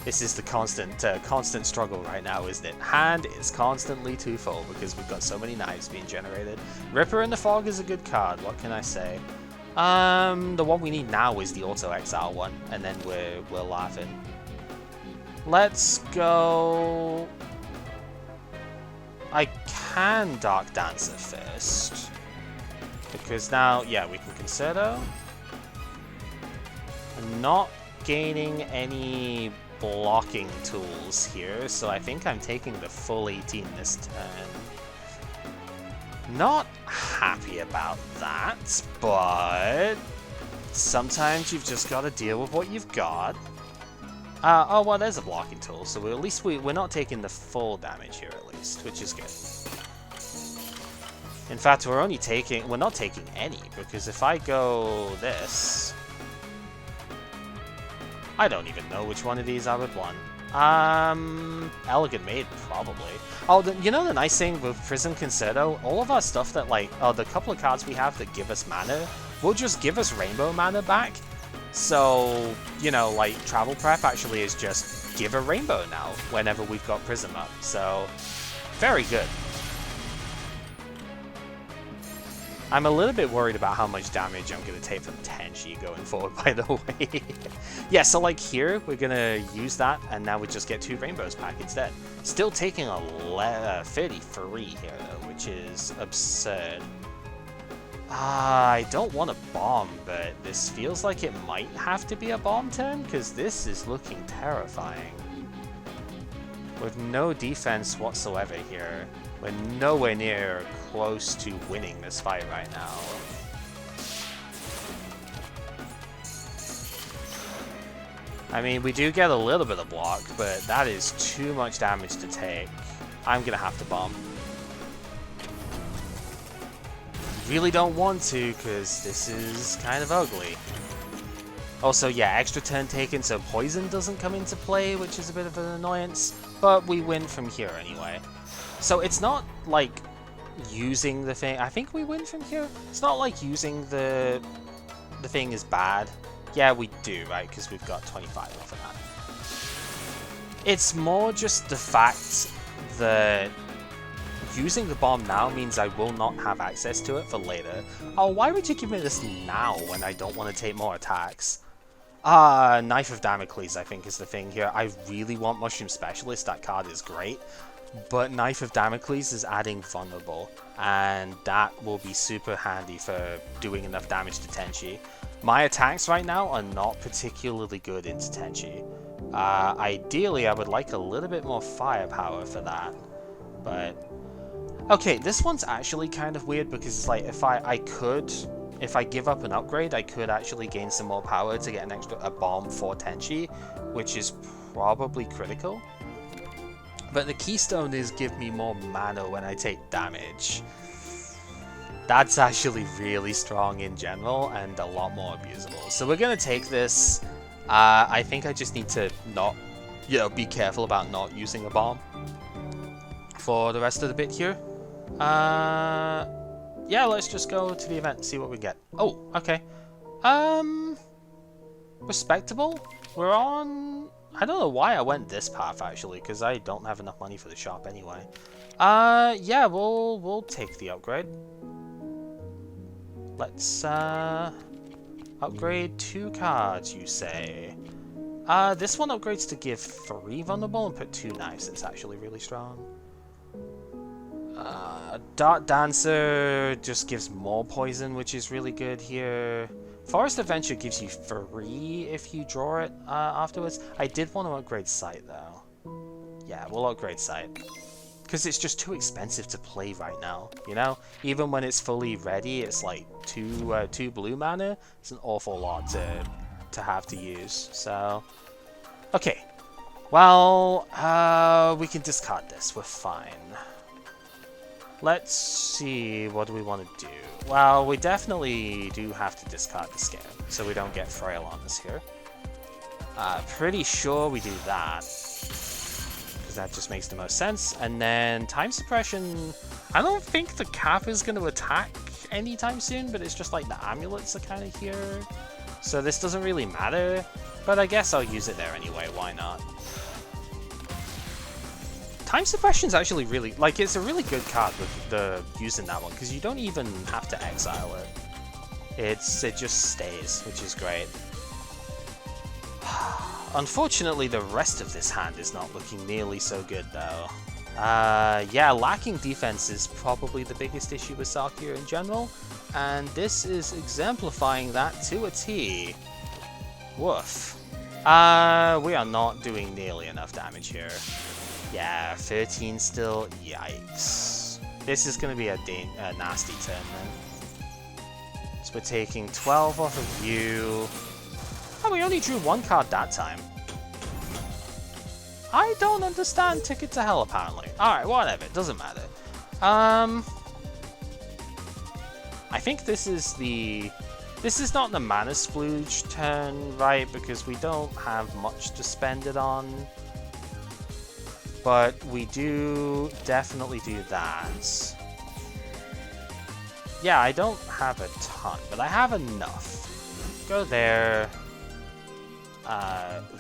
This is the constant struggle right now, isn't it? Hand is constantly too full because we've got so many knives being generated. Ripper in the Fog is a good card, what can I say? The one we need now is the Auto Exile one, and then we're laughing. Let's go... I can Dark Dancer first. Because now, yeah, we can Concerto. I'm not gaining any blocking tools here, so I think I'm taking the full 18 this turn. Not happy about that, but sometimes you've just got to deal with what you've got. Oh, well, there's a blocking tool, so at least we're not taking the full damage here, at least, which is good. In fact, we're not taking any, because if I go this... I don't even know which one of these I would want. Elegant Maid, probably. Oh, you know the nice thing with Prism Concerto? All of our stuff that, like, the couple of cards we have that give us mana, will just give us rainbow mana back. So, you know, like, Travel Prep actually is just give a rainbow now whenever we've got Prism up. So, very good. I'm a little bit worried about how much damage I'm going to take from Tenchi going forward, by the way. Yeah, so like here, we're going to use that, and now we just get 2 rainbows back instead. Still taking a 33 here, though, which is absurd. I don't want a bomb, but this feels like it might have to be a bomb turn, because this is looking terrifying. With no defense whatsoever here. We're nowhere near close to winning this fight right now. I mean, we do get a little bit of block, but that is too much damage to take. I'm gonna have to bomb. Really don't want to, because this is kind of ugly. Also, yeah, extra turn taken so poison doesn't come into play, which is a bit of an annoyance, but we win from here anyway. So it's not like using the thing. I think we win from here. It's not like using the thing is bad. Yeah, we do, right? Because we've got 25 off of that. It's more just the fact that using the bomb now means I will not have access to it for later. Oh, why would you give me this now when I don't want to take more attacks? Knife of Damocles, I think, is the thing here. I really want Mushroom Specialist. That card is great. But Knife of Damocles is adding Vulnerable, and that will be super handy for doing enough damage to Tenchi. My attacks right now are not particularly good into Tenchi. Ideally, I would like a little bit more firepower for that. But okay, this one's actually kind of weird because it's like if I give up an upgrade, I could actually gain some more power to get a bomb for Tenchi, which is probably critical. But the keystone is give me more mana when I take damage. That's actually really strong in general and a lot more abusable. So we're gonna take this. I think I just need to not, be careful about not using a bomb for the rest of the bit here. Yeah, let's just go to the event and see what we get. Oh, okay. Respectable. We're on... I don't know why I went this path, actually, because I don't have enough money for the shop anyway. Yeah, we'll take the upgrade. Let's, upgrade 2 cards, you say. This one upgrades to give 3 vulnerable and put 2 knives. It's actually really strong. Dart Dancer just gives more poison, which is really good here. Forest Adventure gives you 3 if you draw it afterwards. I did want to upgrade Sight though. Yeah, we'll upgrade Sight. Because it's just too expensive to play right now, you know? Even when it's fully ready, it's like 2 blue mana. It's an awful lot to have to use, so... Okay. Well, we can discard this. We're fine. Let's see, what do we want to do? Well, we definitely do have to discard the Scare, so we don't get Frail on us here. Pretty sure we do that, because that just makes the most sense. And then Time Suppression, I don't think the Cap is going to attack anytime soon, but it's just like the amulets are kind of here. So this doesn't really matter, but I guess I'll use it there anyway, why not? Time Suppression's actually really, like, it's a really good card with using that one, because you don't even have to exile it. It just stays, which is great. Unfortunately, the rest of this hand is not looking nearly so good, though. Yeah, lacking defense is probably the biggest issue with Sakuya in general, and this is exemplifying that to a T. Woof. We are not doing nearly enough damage here. Yeah, 13 still. Yikes. This is going to be a nasty turn then. So we're taking 12 off of you. Oh, we only drew 1 card that time. I don't understand Ticket to Hell, apparently. Alright, whatever. It doesn't matter. I think this is the... This is not the Mana Splooge turn, right? Because we don't have much to spend it on. But we do definitely do that. Yeah, I don't have a ton, but I have enough. Go there.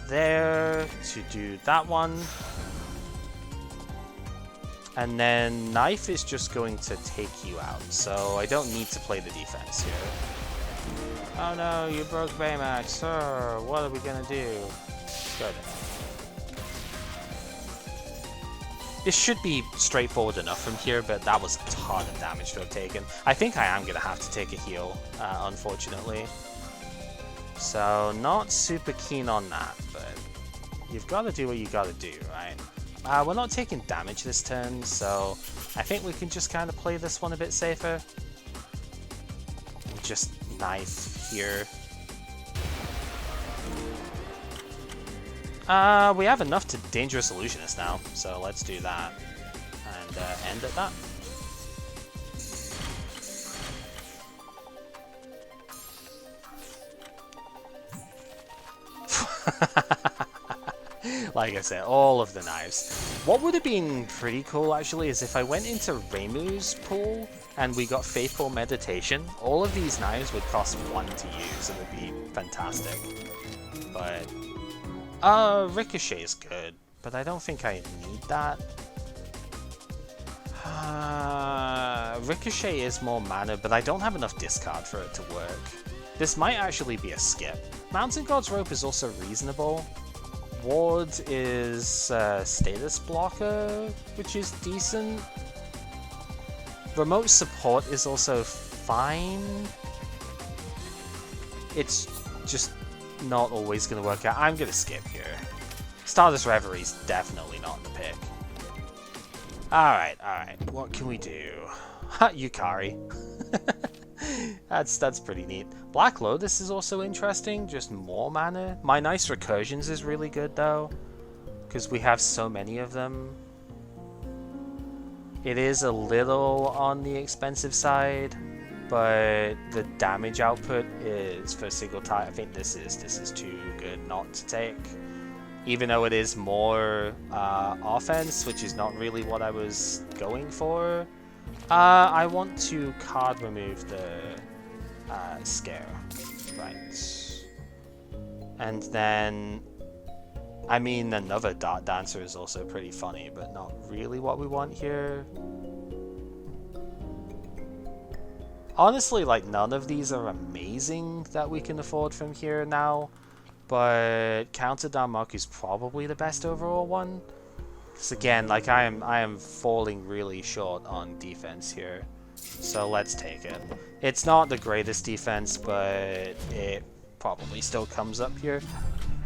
There to do that one. And then Knife is just going to take you out, so I don't need to play the defense here. Oh no, you broke Baymax, sir. What are we gonna do? Good. This should be straightforward enough from here, but that was a ton of damage to have taken. I think I am going to have to take a heal, unfortunately. So, not super keen on that, but you've got to do what you got to do, right? We're not taking damage this turn, so I think we can just kind of play this one a bit safer. Just Knife here. We have enough to Dangerous Illusionist now, so let's do that. And end at that. Like I said, all of the knives. What would have been pretty cool, actually, is if I went into Reimu's pool and we got Faithful Meditation. All of these knives would cost 1 to use, and it'd be fantastic. But, Ricochet is good, but I don't think I need that. Ricochet is more mana, but I don't have enough discard for it to work. This might actually be a skip. Mountain God's Rope is also reasonable. Ward is status blocker, which is decent. Remote support is also fine. It's just not always going to work out. I'm going to skip here. Stardust Reverie is definitely not the pick. Alright. What can we do? Ha, Yukari. That's pretty neat. Black Lotus is also interesting, just more mana. My Nice Recursions is really good though, because we have so many of them. It is a little on the expensive side, but the damage output is for single type. I think this is too good not to take. Even though it is more offense, which is not really what I was going for. I want to card remove the Scare. Right. And then, I mean, another Dart Dancer is also pretty funny, but not really what we want here. Honestly, like, none of these are amazing that we can afford from here now. But Counter Darmok is probably the best overall one. Because again, like I am falling really short on defense here. So let's take it. It's not the greatest defense, but it probably still comes up here.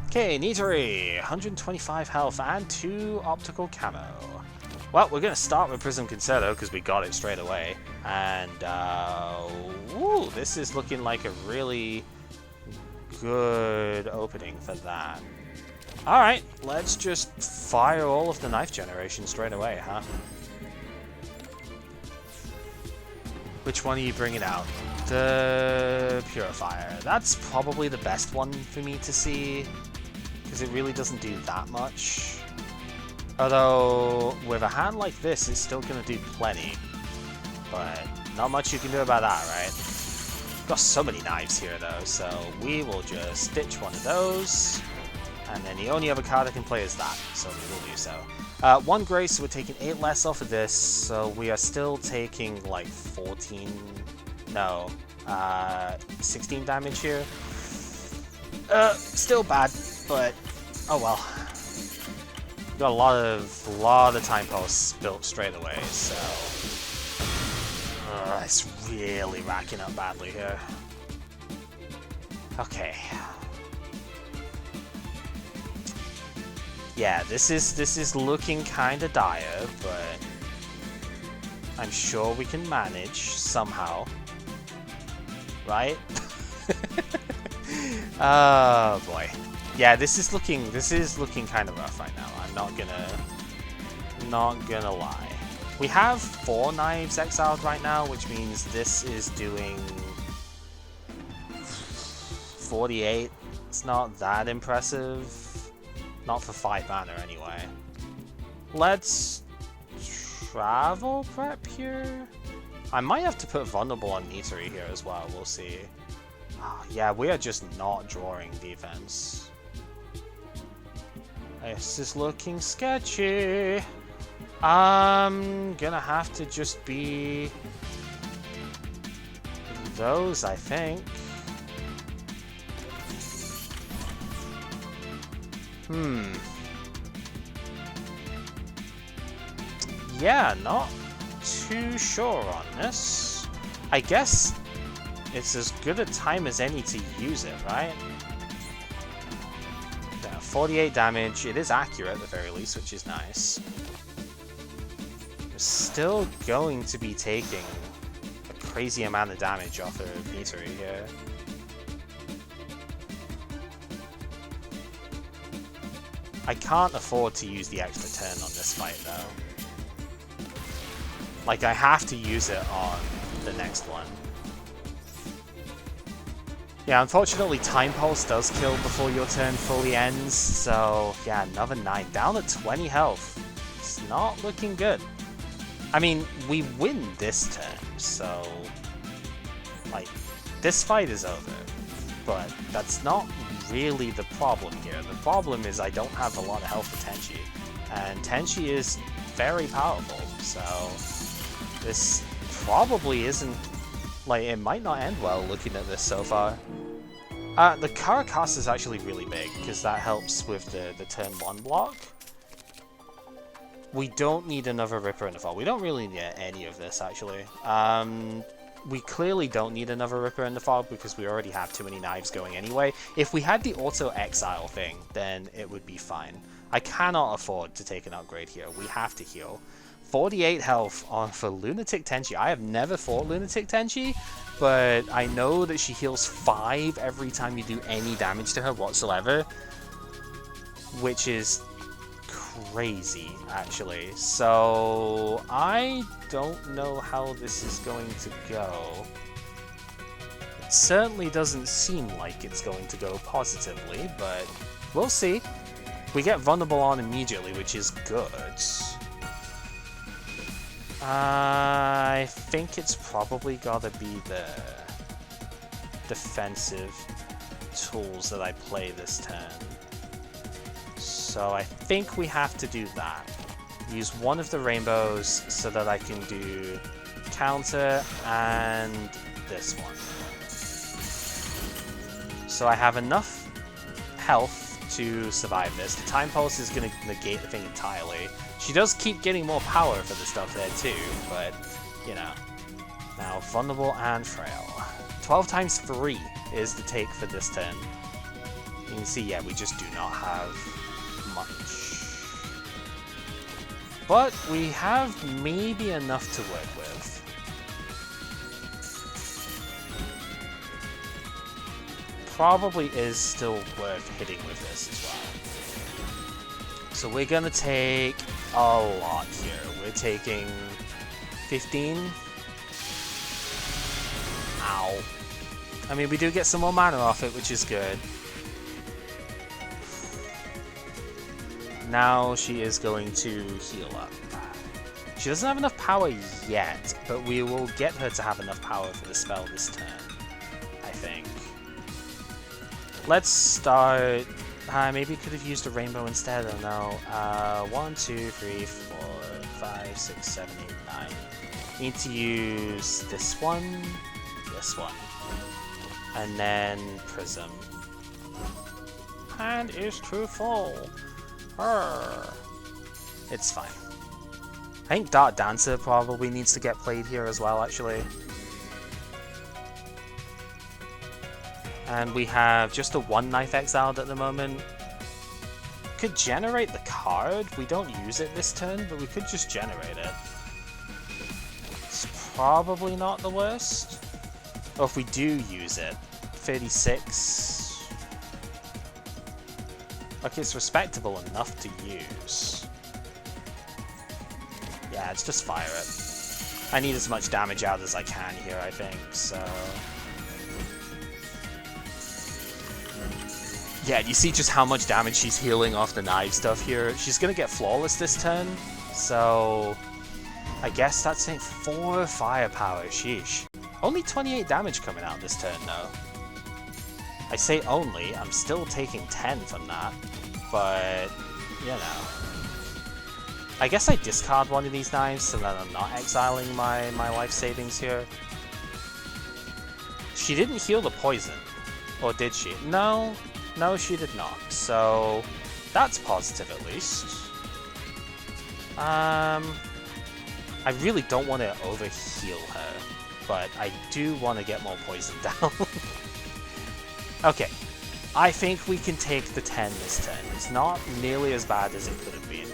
Okay, Nitari, 125 health and 2 optical camo. Well, we're going to start with Prism Concerto because we got it straight away. And, woo, this is looking like a really good opening for that. Alright, let's just fire all of the knife generation straight away, huh? Which one are you bringing out? The Purifier. That's probably the best one for me to see, because it really doesn't do that much. Although, with a hand like this, it's still going to do plenty. But not much you can do about that, right? Got so many knives here though, so we will just ditch one of those. And then the only other card I can play is that, so we will do so. 1 grace, so we're taking 8 less off of this, so we are still taking like 16 damage here. Still bad, but oh well. Got a lot of time pulse built straight away, so it's really racking up badly here. Okay. Yeah, this is looking kind of dire, but I'm sure we can manage somehow, right? Oh boy, yeah, this is looking kind of rough right now. I'm not gonna lie. We have 4 knives exiled right now, which means this is doing 48. It's not that impressive. Not for 5 mana anyway. Let's travel prep here. I might have to put vulnerable on Nitari here as well. We'll see. Oh, yeah, we are just not drawing defense. This is looking sketchy. I'm gonna have to just be those, I think. Yeah, not too sure on this. I guess it's as good a time as any to use it, right? Yeah, 48 damage. It is accurate at the very least, which is nice. We're still going to be taking a crazy amount of damage off of Nitari here. I can't afford to use the extra turn on this fight, though. Like, I have to use it on the next one. Yeah, unfortunately Time Pulse does kill before your turn fully ends, so yeah, another 9. Down at 20 health. It's not looking good. I mean, we win this turn, so... like, this fight is over. But that's not really the problem here. The problem is I don't have a lot of health for Tenchi. And Tenchi is very powerful, so... this probably isn't... like, it might not end well looking at this so far. The Caracas is actually really big, because that helps with the turn 1 block. We don't need another Ripper in the fall. We don't really need any of this, actually. We clearly don't need another Ripper in the fog because we already have too many knives going anyway. If we had the auto-exile thing, then it would be fine. I cannot afford to take an upgrade here. We have to heal. 48 health for Lunatic Tenchi. I have never fought Lunatic Tenchi, but I know that she heals 5 every time you do any damage to her whatsoever, which is crazy, actually. So I don't know how this is going to go. It certainly doesn't seem like it's going to go positively, but we'll see. We get vulnerable on immediately, which is good. I think it's probably gotta be the defensive tools that I play this turn. So I think we have to do that. Use one of the rainbows so that I can do counter and this one. So I have enough health to survive this. The Time Pulse is going to negate the thing entirely. She does keep getting more power for the stuff there too, but, you know. Now, vulnerable and frail. 12 times 3 is the take for this turn. You can see, yeah, we just do not have much. But we have maybe enough to work with. Probably is still worth hitting with this as well. So we're gonna take a lot here. We're taking 15. Ow. I mean, we do get some more mana off it, which is good. Now she is going to heal up. She doesn't have enough power yet, but we will get her to have enough power for the spell this turn, I think. Let's start... maybe could have used a rainbow instead, I don't know. 1, 2, 3, 4, 5, 6, 7, 8, 9. Need to use this one, and then Prism. Hand is too full. It's fine. I think Dark Dancer probably needs to get played here as well, actually. And we have just a 1 knife exiled at the moment. Could generate the card. We don't use it this turn, but we could just generate it. It's probably not the worst. Or if we do use it, 36. Like, it's respectable enough to use. Yeah, let's just fire it. I need as much damage out as I can here, I think, so... yeah, you see just how much damage she's healing off the knife stuff here. She's gonna get flawless this turn, so... I guess that's saying 4 firepower, sheesh. Only 28 damage coming out this turn, though. I say only, I'm still taking 10 from that, but, you know. I guess I discard one of these knives so that I'm not exiling my life savings here. She didn't heal the poison, or did she? No, she did not, so that's positive at least. I really don't want to overheal her, but I do want to get more poison down. Okay, I think we can take the 10 this turn. It's not nearly as bad as it could have been.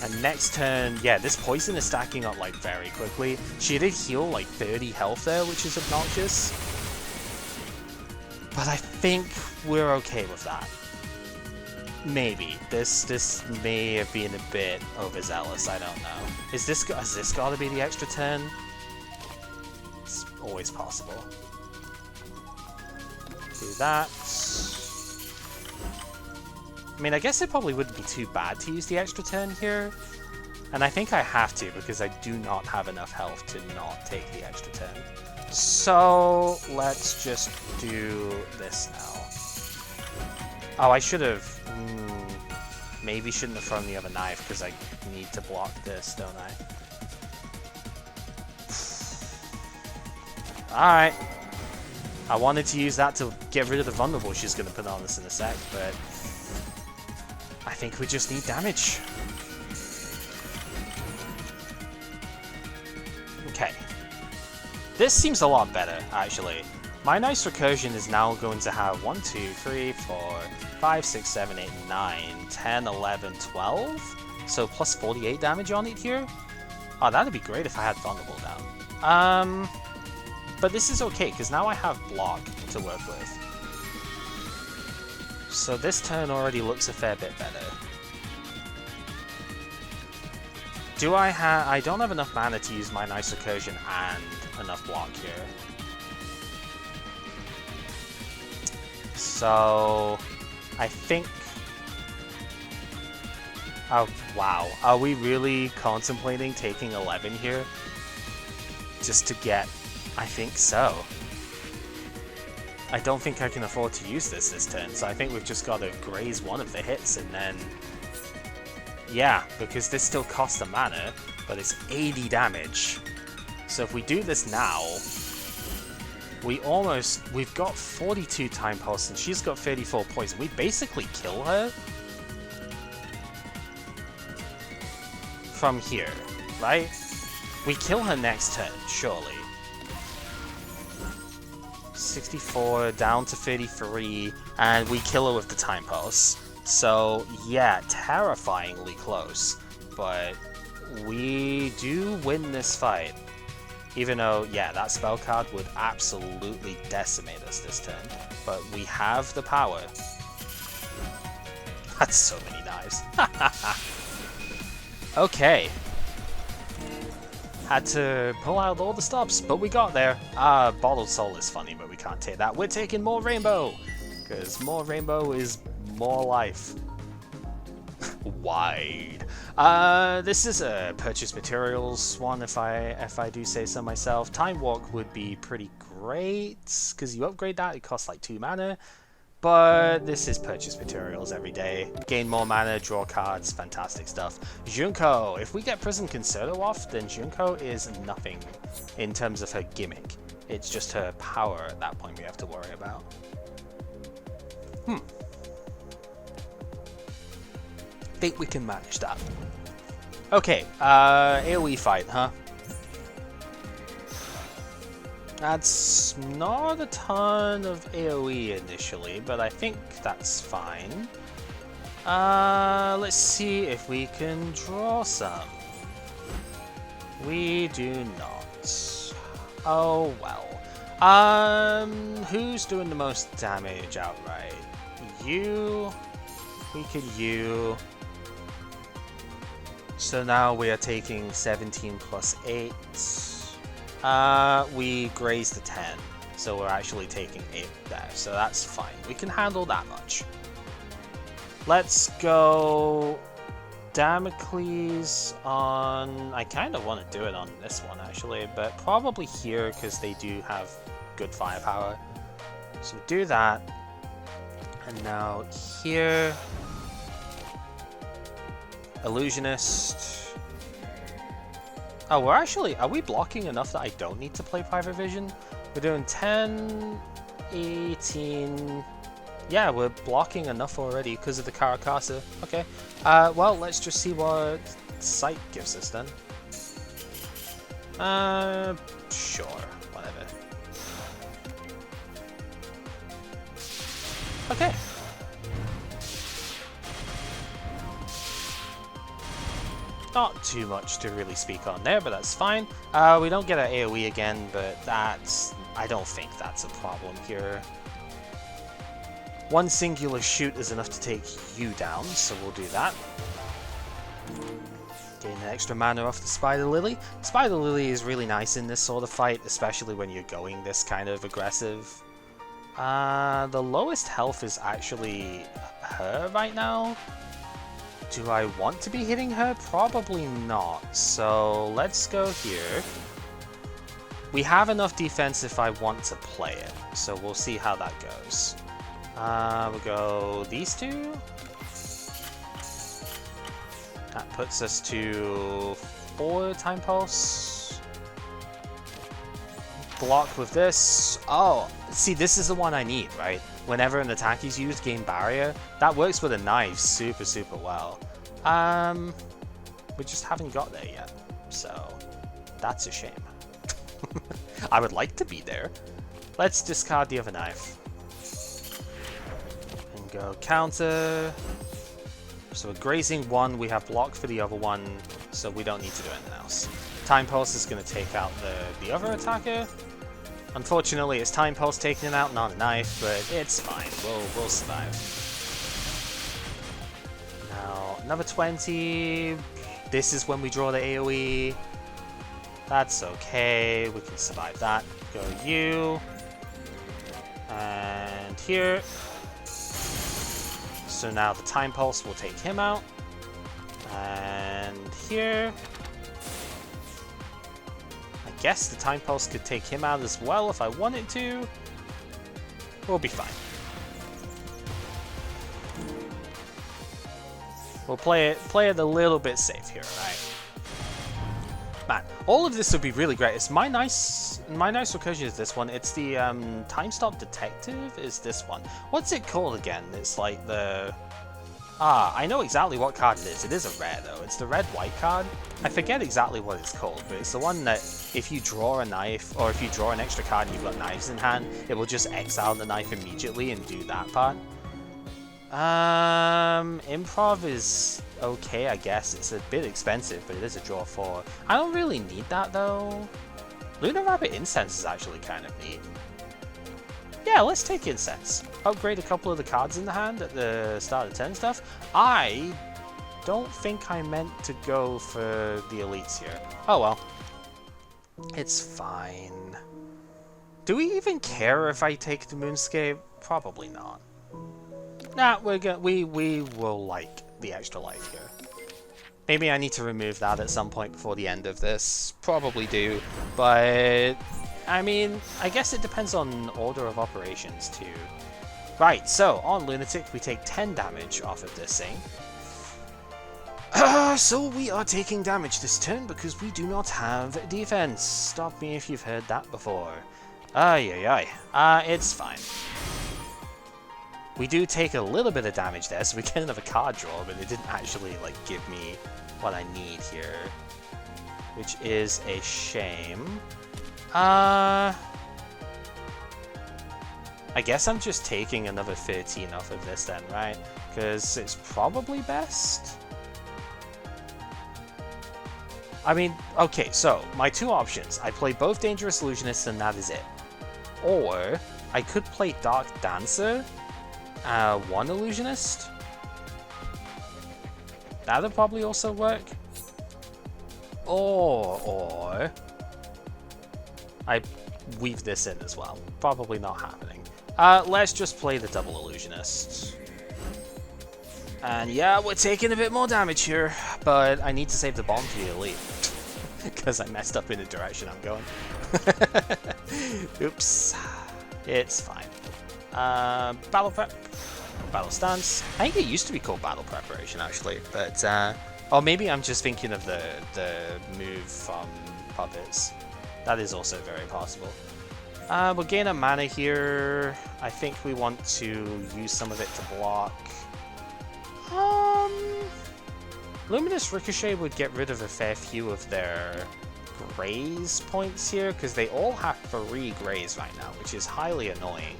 And next turn, yeah, this poison is stacking up like very quickly. She did heal like 30 health there, which is obnoxious. But I think we're okay with that. Maybe. This may have been a bit overzealous, I don't know. Has this got to be the extra turn? It's always possible. Do that. I mean, I guess it probably wouldn't be too bad to use the extra turn here. And I think I have to, because I do not have enough health to not take the extra turn. So, let's just do this now. Oh, I should have... maybe shouldn't have thrown the other knife, because I need to block this, don't I? Alright. I wanted to use that to get rid of the vulnerable she's going to put on us in a sec, but... I think we just need damage. Okay. This seems a lot better, actually. My nice recursion is now going to have 1, 2, 3, 4, 5, 6, 7, 8, 9, 10, 11, 12. So plus 48 damage on it here. Oh, that'd be great if I had vulnerable down. But this is okay, because now I have block to work with. So this turn already looks a fair bit better. Do I don't have enough mana to use my nice recursion and enough block here. So I think... Oh, wow. Are we really contemplating taking 11 here? Just to get... I think so. I don't think I can afford to use this turn, so I think we've just got to graze one of the hits and then... Yeah, because this still costs a mana, but it's 80 damage. So if we do this now, we've got 42 time pulse and she's got 34 poison. We basically kill her from here, right? We kill her next turn, surely. 64 down to 33, and we kill her with the time pulse. So yeah, terrifyingly close, but we do win this fight. Even though, yeah, that spell card would absolutely decimate us this turn, but we have the power. That's so many knives. Okay. Had to pull out all the stops, but we got there. Bottled Soul is funny, but we can't take that. We're taking more Rainbow, because more Rainbow is more life. Wide. This is a purchase materials one, if I do say so myself. Time Walk would be pretty great, because you upgrade that, it costs like 2 mana. But this is purchase materials every day. Gain more mana, draw cards, fantastic stuff. Junko. If we get Prison Concerto off, then Junko is nothing in terms of her gimmick. It's just her power at that point we have to worry about. Think we can manage that. Okay, AoE fight, huh? That's not a ton of AoE initially, but I think that's fine. Let's see if we can draw some. We do not. Oh well. Who's doing the most damage outright? You. We could you. So now we are taking 17 plus 8. We grazed the 10, so we're actually taking 8 there, so that's fine. We can handle that much. Let's go Damocles on... I kind of want to do it on this one, actually, but probably here, because they do have good firepower. So do that. And now here... Illusionist. Oh, are we blocking enough that I don't need to play Private Vision? We're doing 10, 18... Yeah, we're blocking enough already because of the Karakasa. Okay. Well, let's just see what Sight gives us then. Sure. Whatever. Okay. Not too much to really speak on there, but that's fine. We don't get our AoE again, but that's... I don't think that's a problem here. One singular shoot is enough to take you down, so we'll do that. Gain an extra mana off the Spider Lily. Spider Lily is really nice in this sort of fight, especially when you're going this kind of aggressive. The lowest health is actually her right now. Do I want to be hitting her? Probably not. So let's go here. We have enough defense if I want to play it, so we'll see how that goes. We'll go these two. That puts us to 4 time pulse. Block with this. Oh, see, this is the one I need, right? Whenever an attack is used, gain barrier. That works with a knife super, super well. We just haven't got there yet, so that's a shame. I would like to be there. Let's discard the other knife. And go counter. So we're grazing one, we have block for the other one, so we don't need to do anything else. Time Pulse is going to take out the other attacker. Unfortunately, it's Time Pulse taking it out, not a knife, but it's fine. We'll survive. Now, another 20. This is when we draw the AoE. That's okay, we can survive that. Go you. And here. So now the Time Pulse will take him out. And here. I guess the Time Pulse could take him out as well if I wanted to. We'll be fine. We'll play it a little bit safe here, right? Man, all of this would be really great. It's my nice recursion is this one. It's the Time Stop Detective is this one. What's it called again? It's like the... I know exactly what card it is. It is a rare though. It's the red-white card. I forget exactly what it's called, but it's the one that if you draw a knife, or if you draw an extra card and you've got knives in hand, it will just exile the knife immediately and do that part. Improv is okay, I guess. It's a bit expensive, but it is a draw 4. I don't really need that though. Lunar Rabbit Incense is actually kind of neat. Yeah, let's take Incense. Upgrade a couple of the cards in the hand at the start of the turn stuff. I don't think I meant to go for the elites here. Oh well. It's fine. Do we even care if I take the Moonscape? Probably not. Nah, we will like the extra life here. Maybe I need to remove that at some point before the end of this. Probably do, but I mean, I guess it depends on order of operations too. Right, so on Lunatic we take 10 damage off of this thing. So we are taking damage this turn because we do not have defense. Stop me if you've heard that before. It's fine. We do take a little bit of damage there, so we get another card draw, but it didn't actually like give me what I need here, which is a shame. I guess I'm just taking another 13 off of this then, right? Because it's probably best. I mean, okay, so my two options. I play both Dangerous Illusionists and that is it. Or I could play Dark Dancer, one Illusionist. That would probably also work. Or I weave this in as well. Probably not happening. Let's just play the double Illusionist. And yeah, we're taking a bit more damage here, but I need to save the bomb for the elite. Because I messed up in the direction I'm going. Oops. It's fine. Battle prep. Battle stance. I think it used to be called battle preparation actually, but or maybe I'm just thinking of the move from puppets. That is also very possible. We'll gain a mana here. I think we want to use some of it to block. Luminous Ricochet would get rid of a fair few of their graze points here, because they all have 3 graze right now, which is highly annoying.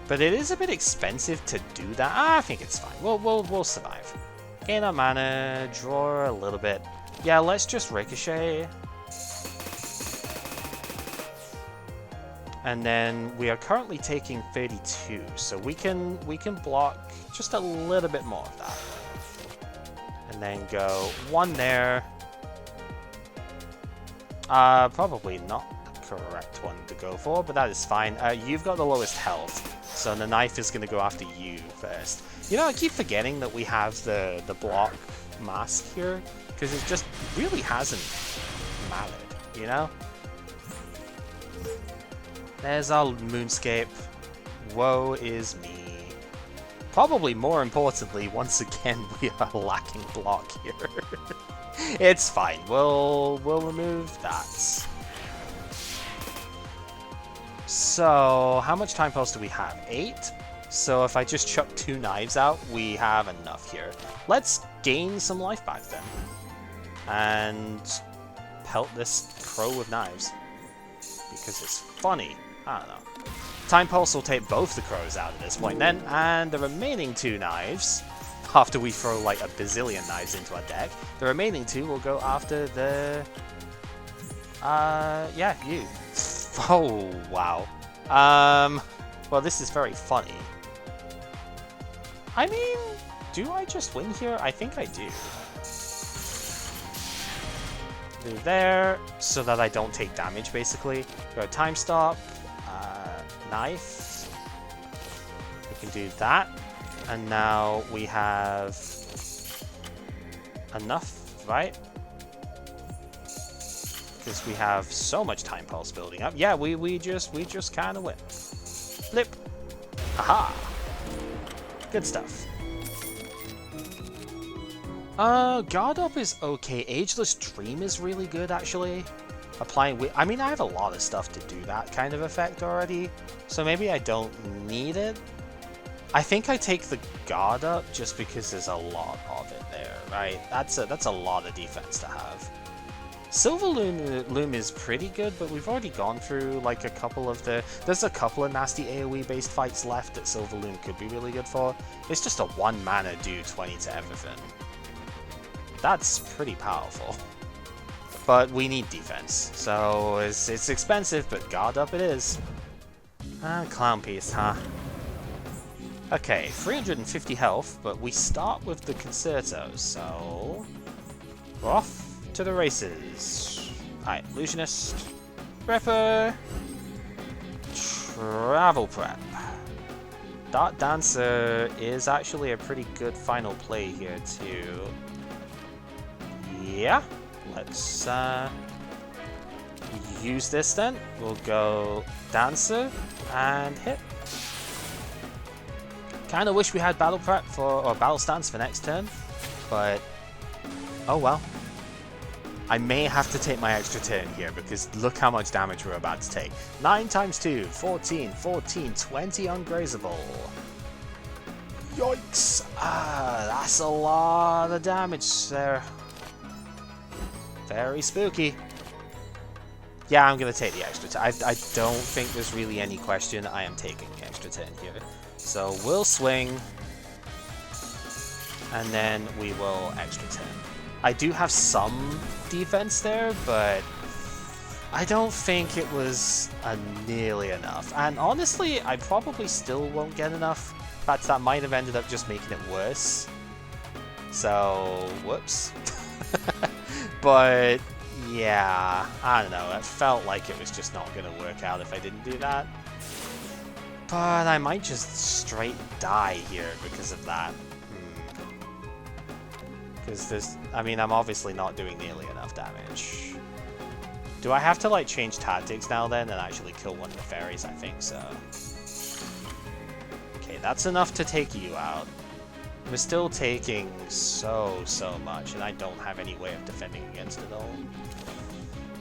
But it is a bit expensive to do that. I think it's fine. We'll survive. Gain our mana, draw a little bit. Yeah, let's just Ricochet. And then we are currently taking 32, so we can block just a little bit more of that. And then go 1 there. Probably not the correct one to go for, but that is fine. You've got the lowest health, so the knife is going to go after you first. You know, I keep forgetting that we have the block mask here, because it just really hasn't mattered, you know? There's our moonscape. Woe is me. Probably more importantly, once again, we are lacking block here. It's fine. We'll remove that. So, how much time pulse do we have? 8? So if I just chuck 2 knives out, we have enough here. Let's gain some life back then. And pelt this crow with knives. Because it's funny. I don't know. Time Pulse will take both the crows out at this point then, and the remaining 2 knives, after we throw like a bazillion knives into our deck, the remaining 2 will go after the... yeah, you. Oh, wow. Well, this is very funny. I mean, do I just win here? I think I do. Move there, so that I don't take damage, basically. Go time stop. Knife. We can do that. And now we have enough, right? Because we have so much time pulse building up. Yeah, we just kind of win. Flip. Aha. Good stuff. Guard Up is okay. Ageless Dream is really good, actually. Applying I mean, I have a lot of stuff to do that kind of effect already, so maybe I don't need it. I think I take the Guard Up just because there's a lot of it there, right? That's a lot of defense to have. Silver Loom is pretty good, but we've already gone through like a couple of there's a couple of nasty AoE based fights left that Silver Loom could be really good for. It's just a 1 mana do 20 to everything. That's pretty powerful. But we need defense, so it's expensive, but Guard Up it is. Clown Piece, huh? Okay, 350 health, but we start with the Concerto, so... we're off to the races. Alright, Illusionist, Ripper, Travel Prep. Dart Dancer is actually a pretty good final play here, too. Yeah. Let's use this then. We'll go Dancer and hit. Kind of wish we had Battle Prep or Battle Stance for next turn, but oh well. I may have to take my extra turn here because look how much damage we're about to take. 9 times 2, 14, 14, 20 ungrazable. Yikes! That's a lot of damage there. Very spooky. Yeah, I'm going to take the extra turn. I don't think there's really any question. I am taking the extra turn here. So we'll swing. And then we will extra turn. I do have some defense there, but I don't think it was nearly enough. And honestly, I probably still won't get enough. In fact, that might have ended up just making it worse. So, whoops. But, yeah, I don't know, it felt like it was just not going to work out if I didn't do that. But I might just straight die here because of that. Because there's, I mean, I'm obviously not doing nearly enough damage. Do I have to, like, change tactics now then and actually kill one of the fairies? I think so. Okay, that's enough to take you out. We're still taking so much, and I don't have any way of defending against it all.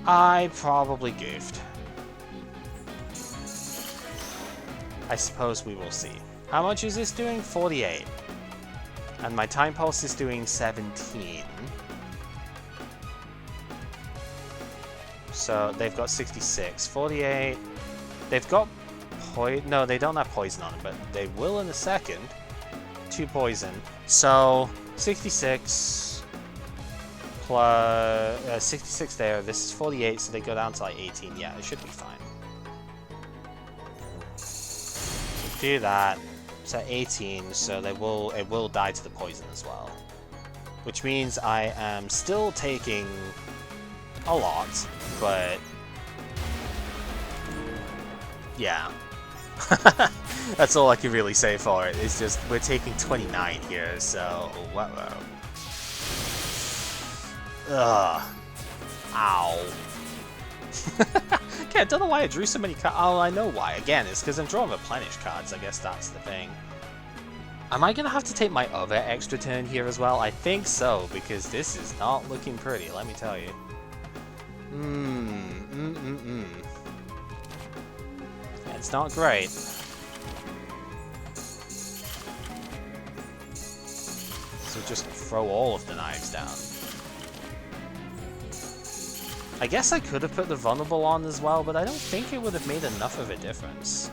I probably goofed. I suppose we will see. How much is this doing? 48. And my time pulse is doing 17. So they've got 66. 48. They've got no, they don't have poison on them, but they will in a second. 2 poison. So 66 plus 66 there. This is 48, so they go down to like 18. Yeah, it should be fine. Do that. It's at 18, so it will die to the poison as well. Which means I am still taking a lot, but yeah. That's all I can really say for it. It's just we're taking 29 here, so ugh. Ow. Okay, I don't know why I drew so many cards. Oh, I know why. Again, it's because I'm drawing replenish cards. I guess that's the thing. Am I going to have to take my other extra turn here as well? I think so, because this is not looking pretty, let me tell you. It's not great. So just throw all of the knives down. I guess I could have put the vulnerable on as well, but I don't think it would have made enough of a difference.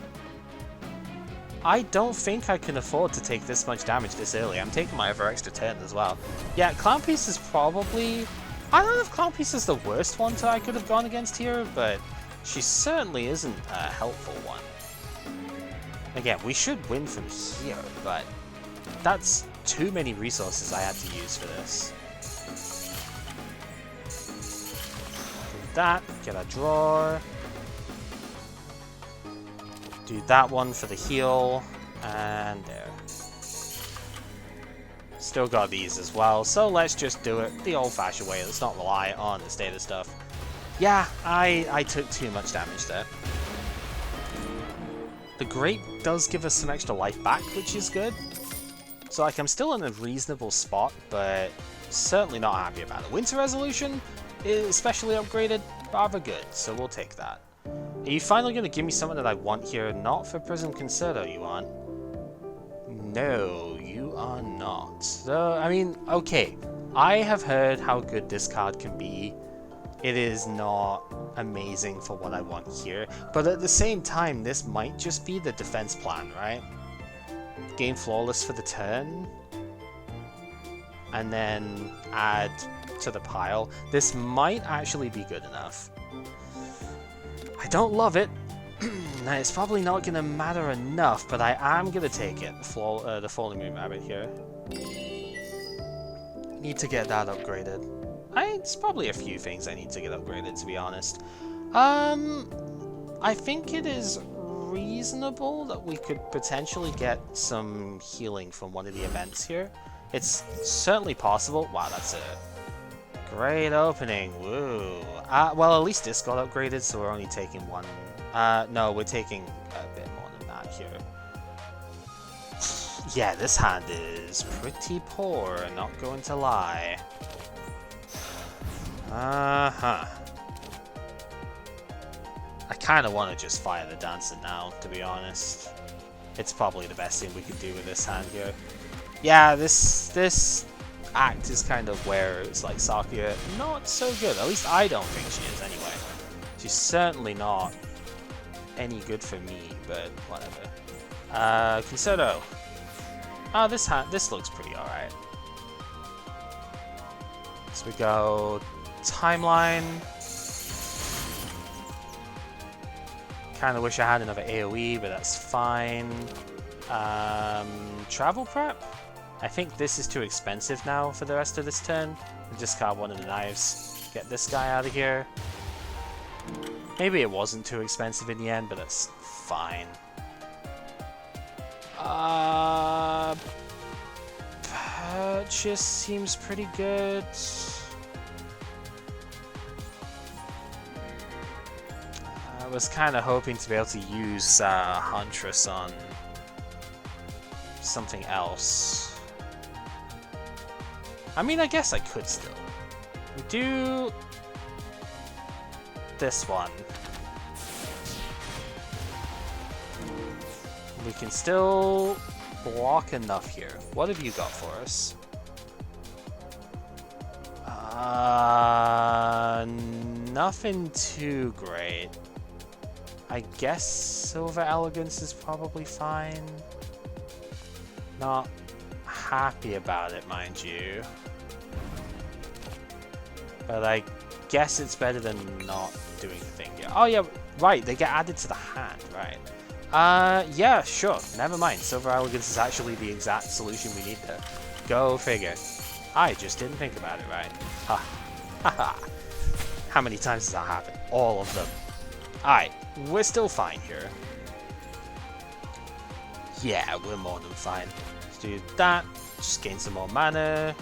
I don't think I can afford to take this much damage this early. I'm taking my other extra turn as well. Yeah, Clown Piece is probably... I don't know if Clown Piece is the worst one I could have gone against here, but she certainly isn't a helpful one. Again, we should win from here, but that's too many resources I had to use for this. That, get a drawer. Do that one for the heal, and there. Still got these as well, so let's just do it the old-fashioned way. Let's not rely on the status stuff. Yeah, I took too much damage there. The Grape does give us some extra life back, which is good. So like, I'm still in a reasonable spot, but certainly not happy about it. Winter Resolution, especially upgraded, rather good, so we'll take that. Are you finally going to give me something that I want here? Not for Prism Concerto, you aren't? No, you are not. So, I mean, okay. I have heard how good this card can be. It is not amazing for what I want here. But at the same time, this might just be the defense plan, right? Gain Flawless for the turn. And then add to the pile. This might actually be good enough. I don't love it. It's probably not going to matter enough, but I am going to take it. The Falling Moon Rabbit here. Need to get that upgraded. It's probably a few things I need to get upgraded, to be honest. I think it is reasonable that we could potentially get some healing from one of the events here. It's certainly possible. Wow, that's a great opening. Woo. Well, at least this got upgraded, so we're only taking one. No, we're taking a bit more than that here. Yeah, this hand is pretty poor, not going to lie. I kind of want to just fire the Dancer now, to be honest. It's probably the best thing we could do with this hand here. Yeah, this act is kind of where it's like Sakuya, not so good. At least I don't think she is anyway. She's certainly not any good for me, but whatever. Concerto. Oh, this looks pretty alright. So we go Timeline. Kinda wish I had another AoE, but that's fine. Travel Prep? I think this is too expensive now for the rest of this turn. We discard one of the knives. Get this guy out of here. Maybe it wasn't too expensive in the end, but that's fine. Purchase seems pretty good. I was kind of hoping to be able to use Huntress on something else. I mean, I guess I could still. We do this one. We can still block enough here. What have you got for us? Nothing too great. I guess Silver Elegance is probably fine. Not happy about it, mind you. But I guess it's better than not doing the thing here. Oh yeah, right, they get added to the hand, right. Yeah, sure. Never mind. Silver Elegance is actually the exact solution we need there. Go figure. I just didn't think about it right. Ha. Haha. How many times does that happen? All of them. Alright, we're still fine here. Yeah, we're more than fine. Let's do that. Just gain some more mana.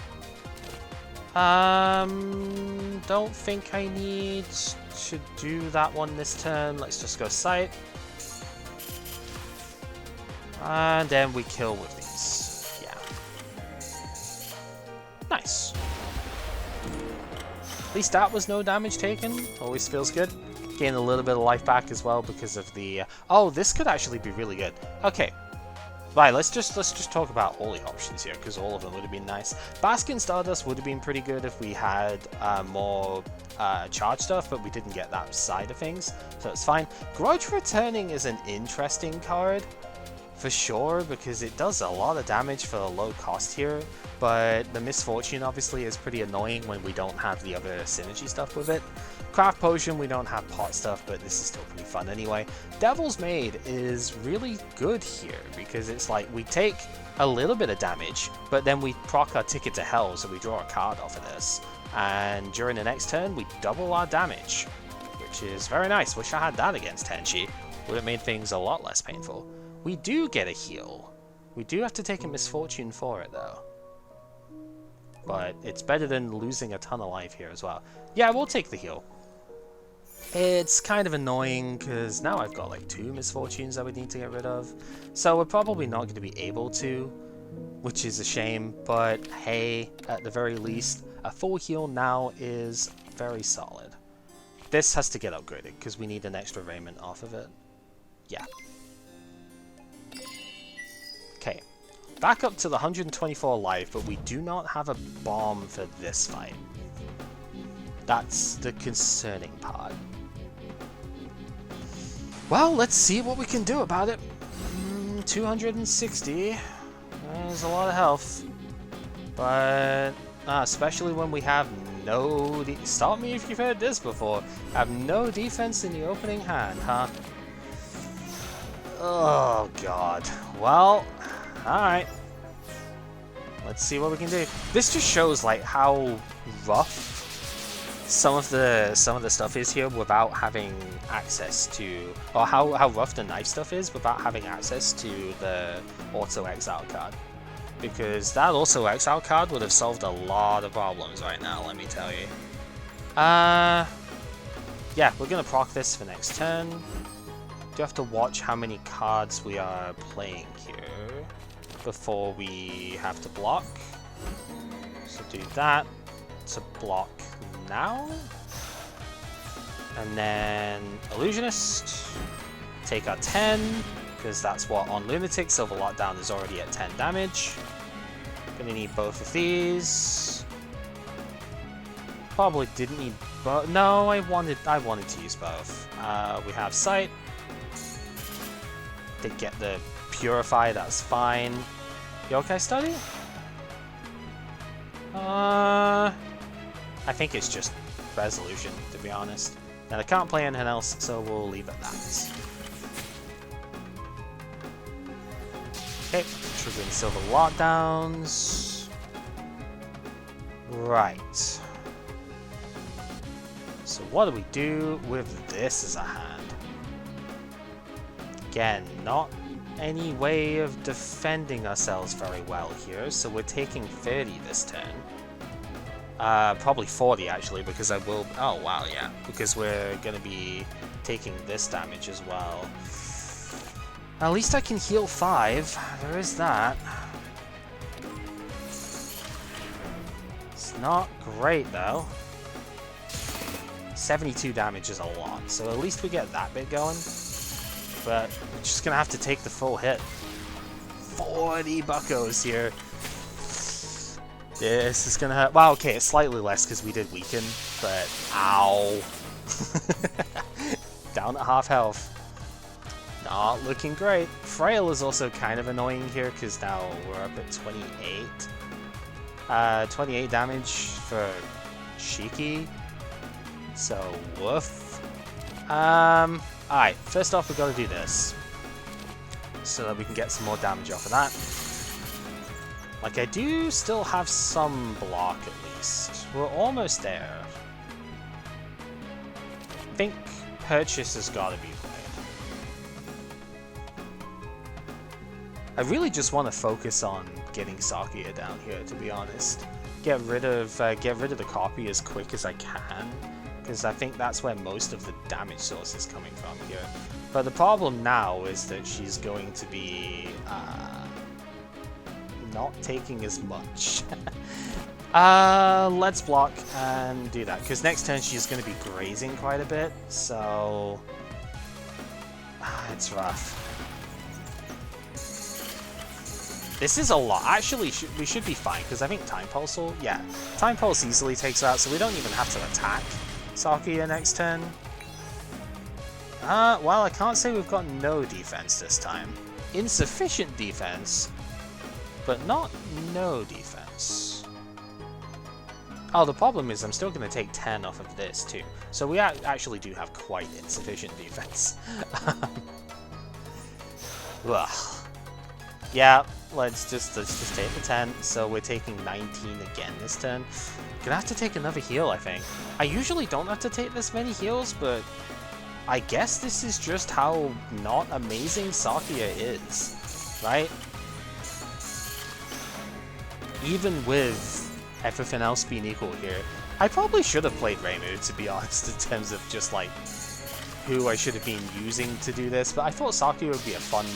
Don't think I need to do that one this turn. Let's just go sight. And then we kill with these. Yeah. Nice. At least that was no damage taken. Always feels good. Gain a little bit of life back as well because of the... Oh, this could actually be really good. Okay. Right, let's just talk about all the options here, because all of them would have been nice. Baskin Stardust would have been pretty good if we had more charge stuff, but we didn't get that side of things, so it's fine. Grudge Returning is an interesting card, for sure, because it does a lot of damage for a low cost here, but the Misfortune obviously is pretty annoying when we don't have the other synergy stuff with it. Craft Potion, we don't have pot stuff, but this is still pretty fun anyway. Devil's Maid is really good here, because it's like we take a little bit of damage, but then we proc our Ticket to Hell, so we draw a card off of this, and during the next turn we double our damage, which is very nice. Wish I had that against Tenchi. Would have made things a lot less painful. We do get a heal. We do have to take a Misfortune for it though. But it's better than losing a ton of life here as well. Yeah, we'll take the heal. It's kind of annoying because now I've got like 2 Misfortunes I would need to get rid of. So we're probably not going to be able to, which is a shame. But hey, at the very least, a full heal now is very solid. This has to get upgraded because we need an extra raiment off of it. Yeah. Okay, back up to the 124 life, but we do not have a bomb for this fight. That's the concerning part. Well, let's see what we can do about it. 260. There's a lot of health. But, especially when we have no... Stop me if you've heard this before. Have no defense in the opening hand, huh? Oh, God. Well, alright. Let's see what we can do. This just shows, like, how rough some of the stuff is here without having access to, or how rough the knife stuff is without having access to the auto exile card, because that auto exile card would have solved a lot of problems right now, let me tell you. Yeah, we're gonna proc this for next turn. Do have to watch how many cards we are playing here before we have to block, so do that to block now, and then Illusionist, take our 10, because that's what on Lunatic. Silver Lockdown is already at 10 damage. Gonna need both of these. Probably didn't need both. No, I wanted to use both. We have Sight. Did get the Purify, that's fine. Yokai Study? I think it's just Resolution, to be honest. And I can't play anything else, so we'll leave it at that. Okay, triggering Silver Lockdowns. Right. So what do we do with this as a hand? Again, not any way of defending ourselves very well here, so we're taking 30 this turn. Probably 40 actually, because I will... Oh wow, yeah. Because we're gonna be taking this damage as well. At least I can heal 5. There is that. It's not great though. 72 damage is a lot, so at least we get that bit going. But we're just gonna have to take the full hit. 40 buckos here. This is gonna hurt. Wow, okay, it's slightly less because we did weaken, but ow. Down at half health. Not looking great. Frail is also kind of annoying here because now we're up at 28. 28 damage for Shiki. So, woof. Alright, first off we gotta do this. so that we can get some more damage off of that. Like, I do still have some block at least. We're almost there. I think Purchase has got to be played. I really just want to focus on getting Sakuya down here, to be honest. Get rid of the copy as quick as I can, because I think that's where most of the damage source is coming from here. But the problem now is that she's going to be not taking as much. Let's block and do that, because next turn she's going to be grazing quite a bit, so it's rough. This is a lot. Actually, we should be fine, because I think Time Pulse will... Yeah, Time Pulse easily takes her out, so we don't even have to attack Sakuya next turn. Well, I can't say we've got no defense this time. Insufficient defense, but not no defense. Oh, the problem is I'm still going to take 10 off of this, too. So we actually do have quite insufficient defense. Ugh. Yeah, let's just take the 10. So we're taking 19 again this turn. Gonna have to take another heal, I think. I usually don't have to take this many heals, but I guess this is just how not amazing Sakuya is, right? Even with everything else being equal here, I probably should have played Reimu, to be honest, in terms of just like who I should have been using to do this, but I thought Sakuya would be a fun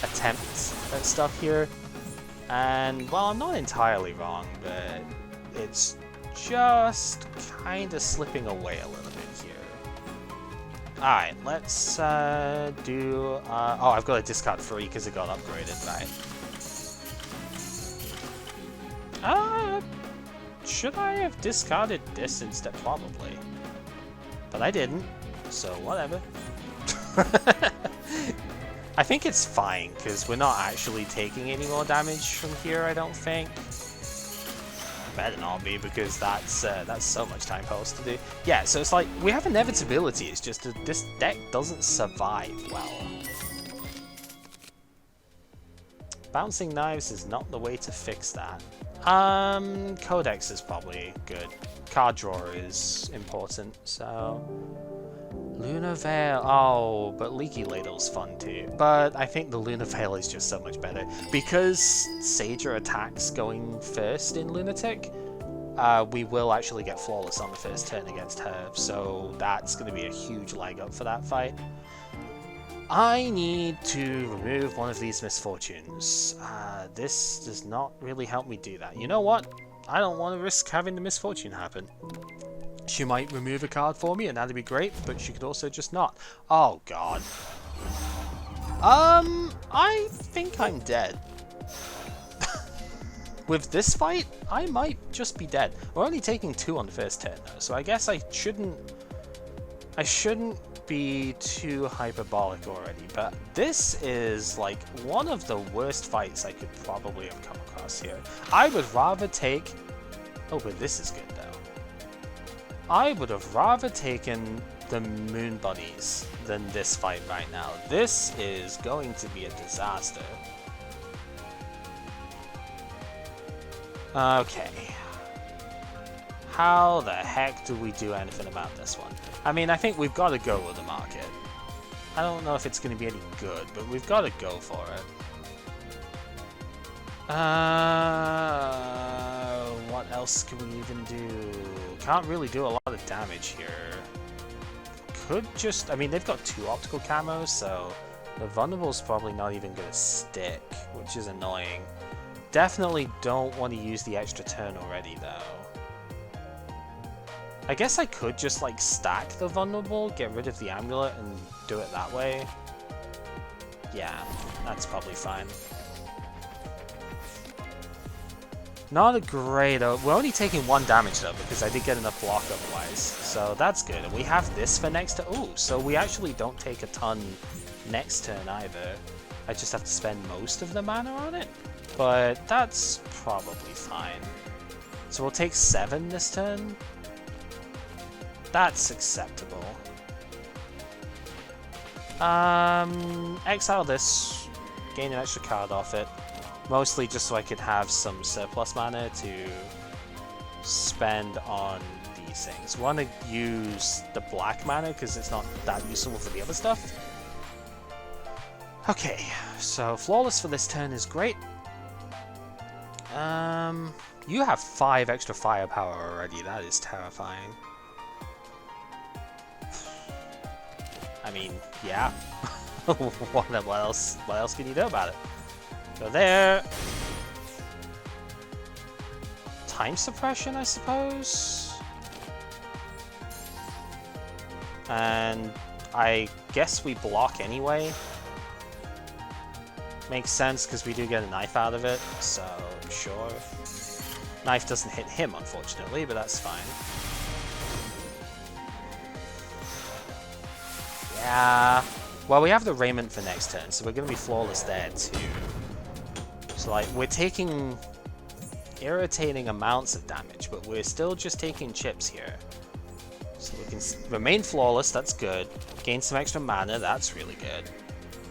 attempt at stuff here, and well, I'm not entirely wrong, but it's just kind of slipping away a little bit here. Alright, let's do... oh, I've got to discard 3 because it got upgraded, right? Should I have discarded this instead? Probably. But I didn't, so whatever. I think it's fine, because we're not actually taking any more damage from here, I don't think. Better not be, because that's so much Time Pulse to do. Yeah, so it's like, we have inevitability, it's just that this deck doesn't survive well. Bouncing Knives is not the way to fix that. Codex is probably good. Card drawer is important, so... Lunar Veil, oh, but Leaky Ladle's fun too. But I think the Lunar Veil is just so much better. Because Sager attacks going first in Lunatic, we will actually get Flawless on the first turn against her, so that's going to be a huge leg up for that fight. I need to remove one of these misfortunes. This does not really help me do that. You know what? I don't want to risk having the misfortune happen. She might remove a card for me, and that'd be great, but she could also just not. Oh, God. I think I'm dead. With this fight, I might just be dead. We're only taking 2 on the first turn, though, so I guess I shouldn't be too hyperbolic already, but this is, like, one of the worst fights I could probably have come across here. I would rather take... Oh, but this is good, though. I would have rather taken the Moon Bunnies than this fight right now. This is going to be a disaster. Okay. How the heck do we do anything about this one? I mean, I think we've got to go with the market. I don't know if it's going to be any good, but we've got to go for it. What else can we even do? Can't really do a lot of damage here. Could just... I mean, they've got 2 optical camos, so the vulnerable's probably not even going to stick, which is annoying. Definitely don't want to use the extra turn already, though. I guess I could just, like, stack the vulnerable, get rid of the amulet, and do it that way. Yeah, that's probably fine. Not a great... we're only taking 1 damage, though, because I did get enough block otherwise. So that's good. And we have this for next turn. Oh, so we actually don't take a ton next turn either. I just have to spend most of the mana on it. But that's probably fine. So we'll take 7 this turn. That's acceptable. Exile this. gain an extra card off it. Mostly just so I could have some surplus mana to spend on these things. Want to use the black mana because it's not that useful for the other stuff. Okay, so flawless for this turn is great. You have 5 extra firepower already. That is terrifying. I mean, yeah. what else? What else can you do about it? Go there. Time suppression, I suppose. And I guess we block anyway. Makes sense because we do get a knife out of it, so sure. Knife doesn't hit him, unfortunately, but that's fine. Yeah. Well, we have the Raiment for next turn, so we're going to be flawless there too. So, like, we're taking irritating amounts of damage, but we're still just taking chips here. So we can remain flawless, that's good. Gain some extra mana, that's really good.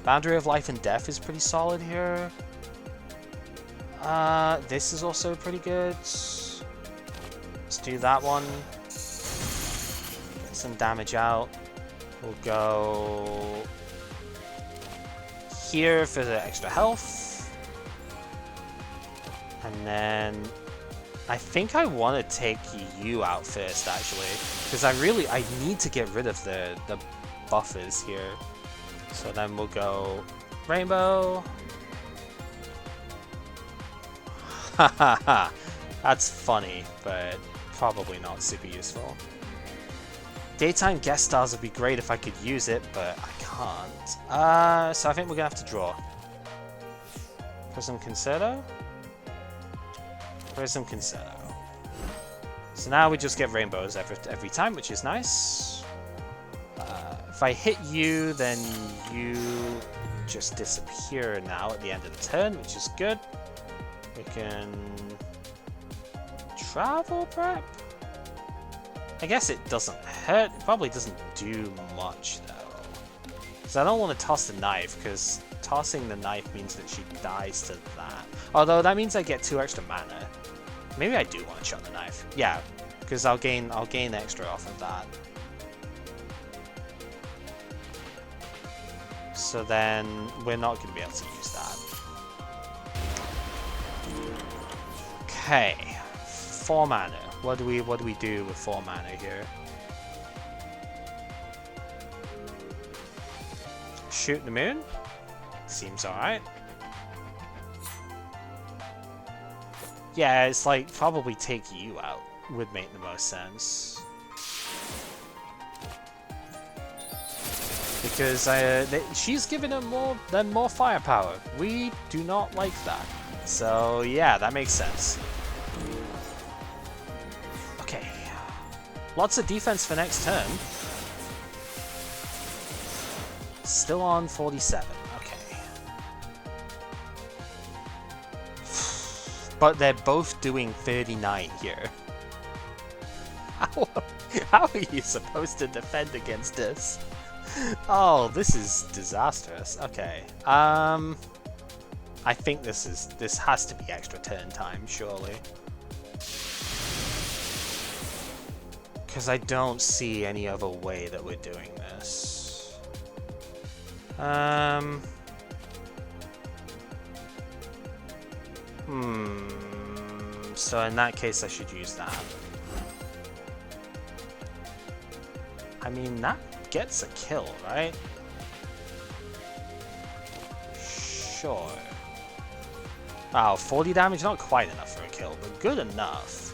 Boundary of Life and Death is pretty solid here. This is also pretty good. Let's do that one. Get some damage out. We'll go here for the extra health. And then I think I want to take you out first, actually. Because I need to get rid of the buffers here. So then we'll go Rainbow. Hahaha. That's funny, but probably not super useful. Daytime guest stars would be great if I could use it, but I can't. So I think we're gonna have to draw. Prism Concerto? Prism Concerto. So now we just get rainbows every time, which is nice. If I hit you, then you just disappear now at the end of the turn, which is good. We can travel prep? I guess it doesn't hurt. It probably doesn't do much, though. Because I don't want to toss the knife, because tossing the knife means that she dies to that. Although that means I get 2 extra mana. Maybe I do want to shot the knife. Yeah, because I'll gain extra off of that. So then we're not going to be able to use that. Okay, 4 mana. What do we do with 4 mana here? Shoot the moon? Seems alright. Yeah, it's like probably take you out would make the most sense. Because she's given them more firepower. We do not like that. So yeah, that makes sense. Okay. Lots of defense for next turn. Still on 47. Okay. But they're both doing 39 here. How are you supposed to defend against this? Oh, this is disastrous. Okay. I think this has to be extra turn time, surely. Because I don't see any other way that we're doing this. So in that case, I should use that. I mean, that gets a kill, right? Sure. Wow, 40 damage, not quite enough for a kill, but good enough.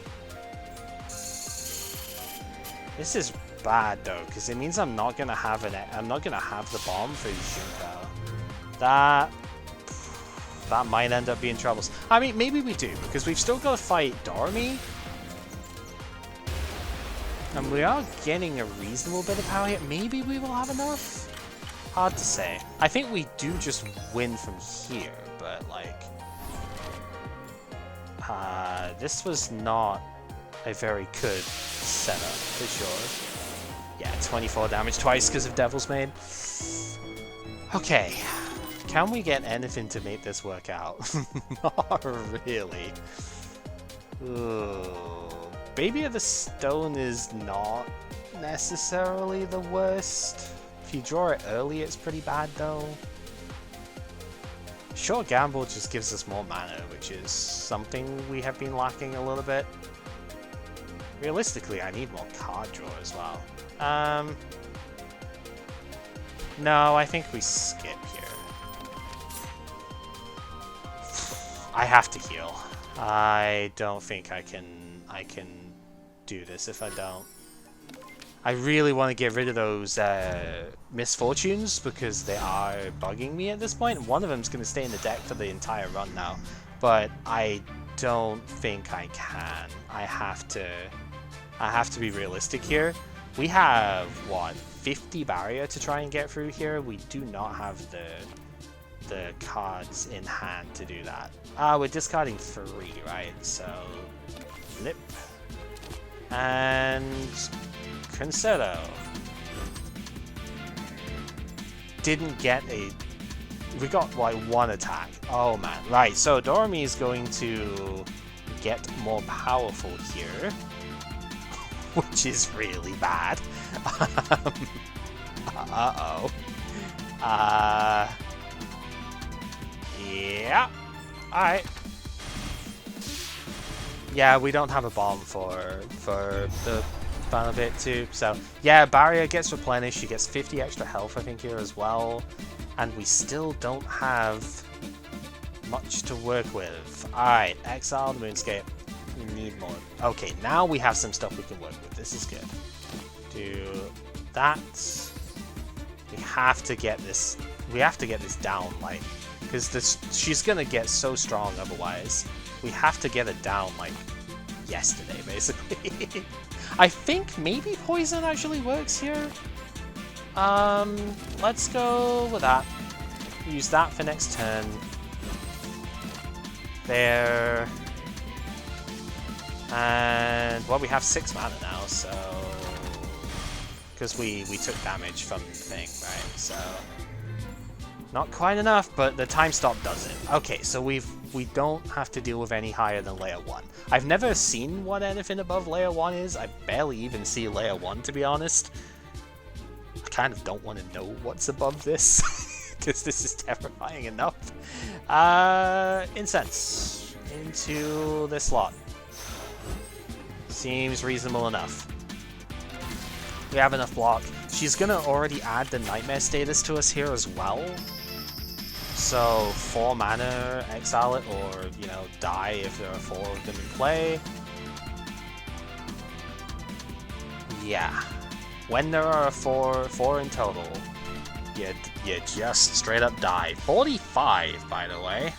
This is bad though, because it means I'm not gonna have the bomb for Junpei. That might end up being troubles. I mean, maybe we do, because we've still got to fight Doremi. And we are getting a reasonable bit of power here. Maybe we will have enough? Hard to say. I think we do just win from here, but like... this was not a very good setup, for sure. Yeah, 24 damage twice because of Devil's Maid. Okay. Can we get anything to make this work out? Not really. Ooh. Baby of the Stone is not necessarily the worst. If you draw it early, it's pretty bad though. Short Gamble just gives us more mana, which is something we have been lacking a little bit. Realistically, I need more card draw as well. No, I think we skip here. I have to heal. I don't think I can do this if I don't. I really want to get rid of those misfortunes because they are bugging me at this point. One of them's going to stay in the deck for the entire run now, but I don't think I can. I have to be realistic here. We have what, 50 barrier to try and get through here. We do not have the cards in hand to do that. We're discarding 3, right? So flip and Concerto. Didn't get a... We got like 1 attack. Oh man. Right, so Doremi is going to get more powerful here, which is really bad. Uh-oh. Yeah. Alright. Yeah, we don't have a bomb for the final bit too. So, yeah, Barrier gets replenished. She gets 50 extra health, I think, here as well. And we still don't have much to work with. Alright, exile the Moonscape. We need more. Okay, now we have some stuff we can work with. This is good. Do that. We have to get this. We have to get this down, like, because she's gonna get so strong otherwise. We have to get it down like yesterday, basically. I think maybe poison actually works here. Let's go with that. Use that for next turn. There. And, well, we have 6 mana now, so... Because we took damage from the thing, right? So... Not quite enough, but the time stop does it. Okay, so we don't have to deal with any higher than layer 1. I've never seen what anything above layer 1 is. I barely even see layer 1, to be honest. I kind of don't want to know what's above this, because this is terrifying enough. Incense into this slot. Seems reasonable enough. We have enough block. She's gonna already add the Nightmare status to us here as well. So 4 mana, exile it, or, you know, die if there are 4 of them in play. Yeah. When there are 4 in total, you just straight up die. 45, by the way.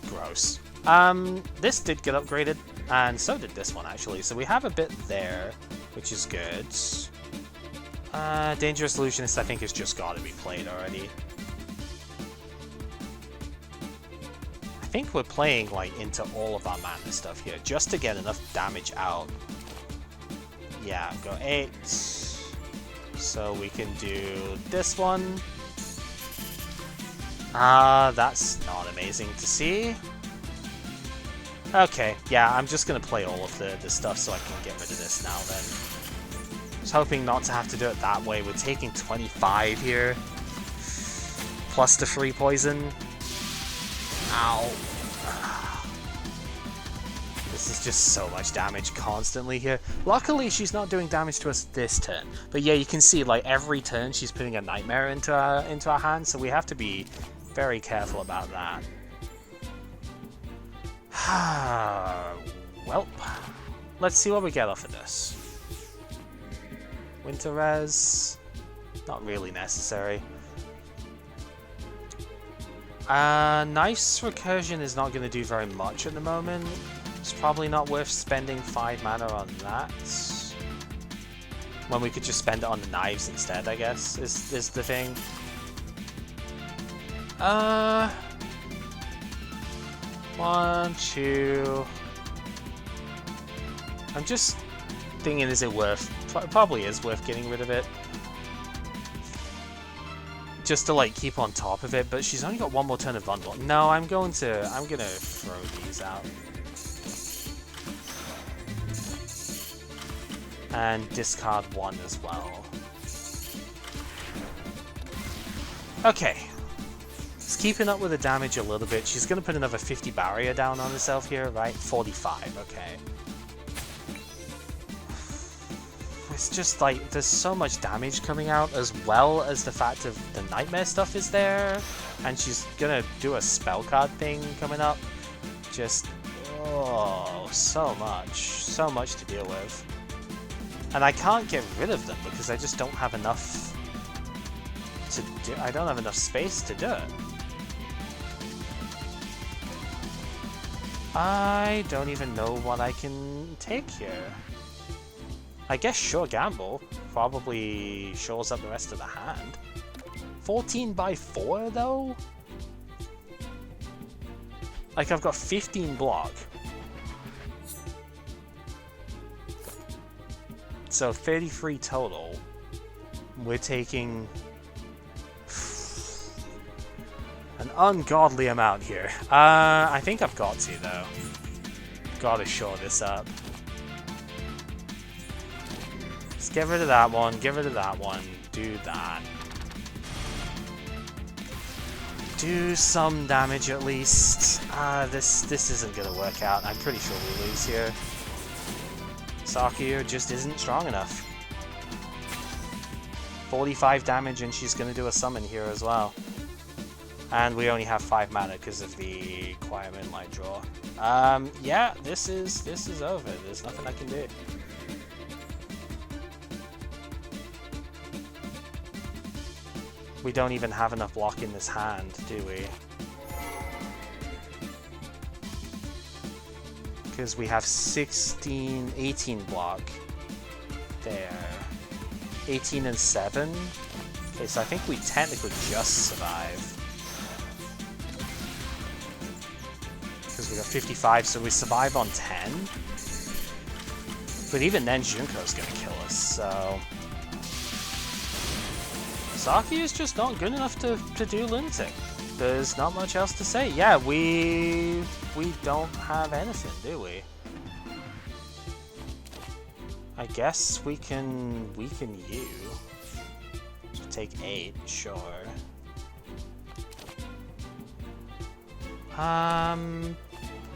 Gross. This did get upgraded, and so did this one, actually. So we have a bit there, which is good. Dangerous Illusionist, I think, has just got to be played already. I think we're playing, like, into all of our mana stuff here, just to get enough damage out. Yeah, go 8. So we can do this one. That's not amazing to see. Okay, yeah, I'm just gonna play all of the stuff so I can get rid of this now then. I was hoping not to have to do it that way. We're taking 25 here. Plus the free poison. Ow. This is just so much damage constantly here. Luckily, she's not doing damage to us this turn. But yeah, you can see, like, every turn she's putting a Nightmare into our hand, so we have to be very careful about that. Well, let's see what we get off of this. Winter Res, not really necessary. Nice Recursion is not going to do very much at the moment. It's probably not worth spending 5 mana on that. When we could just spend it on the knives instead, I guess, is the thing. 1, 2... I'm just thinking, is it worth... Probably is worth getting rid of it. just to like keep on top of it, but she's only got one more turn of bundle. No, I'm gonna throw these out. And discard one as well. Okay. It's keeping up with the damage a little bit. She's gonna put another 50 barrier down on herself here, right? 45, okay. It's just like, there's so much damage coming out, as well as the fact of the nightmare stuff is there. And she's gonna do a spell card thing coming up. Just, oh, so much to deal with. And I can't get rid of them because I just don't have enough to do. I don't have enough space to do it. I don't even know what I can take here. I guess Sure Gamble probably shows up the rest of the hand. 14 by 4 though? Like, I've got 15 block. So 33 total. We're taking an ungodly amount here. I think I've got to though. Gotta shore this up. Let's get rid of that one, get rid of that one, do that. Do some damage at least. This isn't gonna work out. I'm pretty sure we lose here. Sakuya just isn't strong enough. 45 damage and she's gonna do a summon here as well. And we only have 5 mana because of the Quiet Moonlight draw. Yeah, this is over. There's nothing I can do. We don't even have enough block in this hand, do we? Because we have 18 block. There. 18 and 7. Okay, so I think we technically just survive. Because we got 55, so we survive on 10. But even then, Junko's gonna kill us, so... Saki is just not good enough to do Lunatic. There's not much else to say. Yeah, we don't have anything, do we? I guess we can you. Take 8, sure.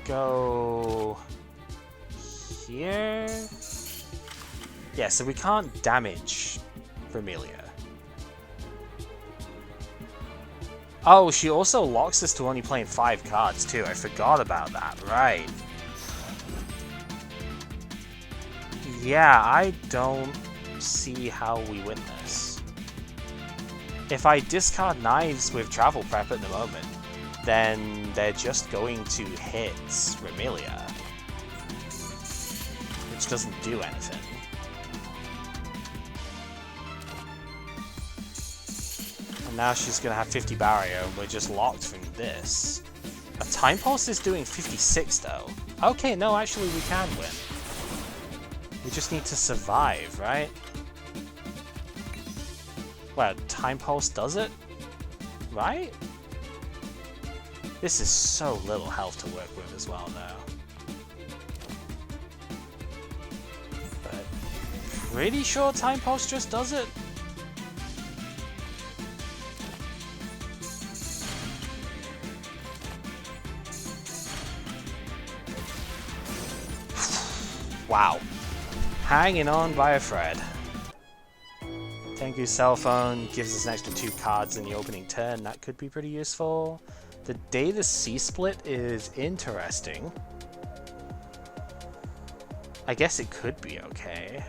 Go here. Yeah, so we can't damage Vermilia. Oh, she also locks us to only playing 5 cards too. I forgot about that. Right. Yeah, I don't see how we win this. If I discard knives with travel prep at the moment, then they're just going to hit Vermilia, which doesn't do anything. And now she's going to have 50 barrier, and we're just locked from this. A Time Pulse is doing 56 though. Okay, no, actually we can win. We just need to survive, right? Well, Time Pulse does it? Right? This is so little health to work with as well, though. But pretty sure Time Pulse just does it. Wow. Hanging on by a thread. Tengu's cell phone gives us an extra 2 cards in the opening turn. That could be pretty useful. The Data C-Split is interesting. I guess it could be okay.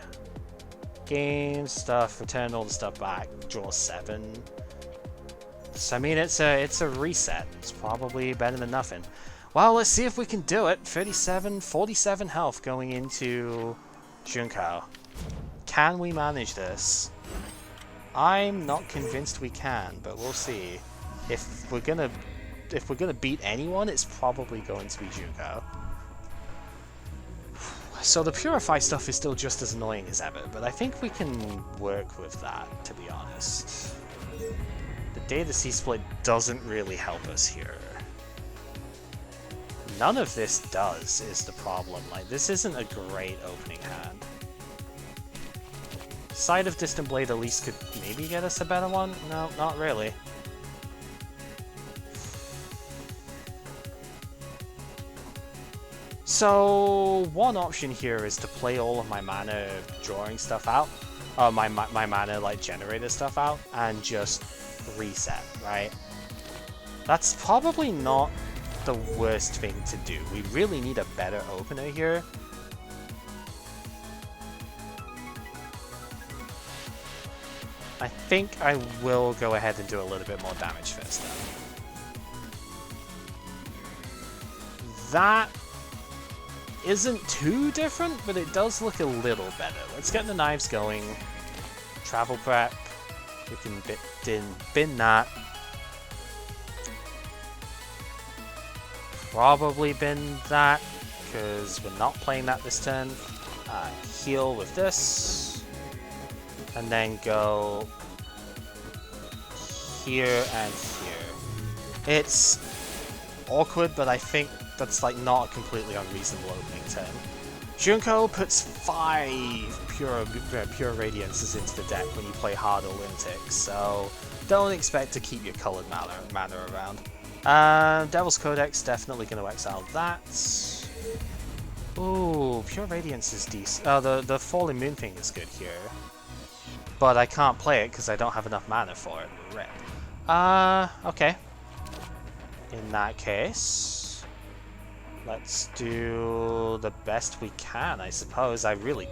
Game stuff, return all the stuff back, draw 7. So I mean, it's a reset. It's probably better than nothing. Well, let's see if we can do it. 47 health going into Junko. Can we manage this? I'm not convinced we can, but we'll see. If we're gonna beat anyone, it's probably going to be Junko. So the Purify stuff is still just as annoying as ever, but I think we can work with that, to be honest. The Data Sea Split doesn't really help us here. None of this does, is the problem. Like, this isn't a great opening hand. Side of Distant Blade at least could maybe get us a better one? No, not really. So, one option here is to play all of my mana drawing stuff out. My mana, like, generator stuff out, and just reset, right? That's probably not the worst thing to do. We really need a better opener here. I think I will go ahead and do a little bit more damage first, though. That isn't too different, but it does look a little better. Let's get the knives going. Travel prep. We can bin that. Probably bin that, because we're not playing that this turn. Heal with this. And then go here and here. It's awkward, but I think that's like not a completely unreasonable opening turn. Junko puts 5 pure radiances into the deck when you play hard or Lunatic, so don't expect to keep your colored mana around. Devil's Codex, definitely going to exile that. Ooh, Pure Radiance is decent. Oh, the Falling Moon thing is good here. But I can't play it because I don't have enough mana for it. Rip. Okay. In that case, let's do the best we can, I suppose. I really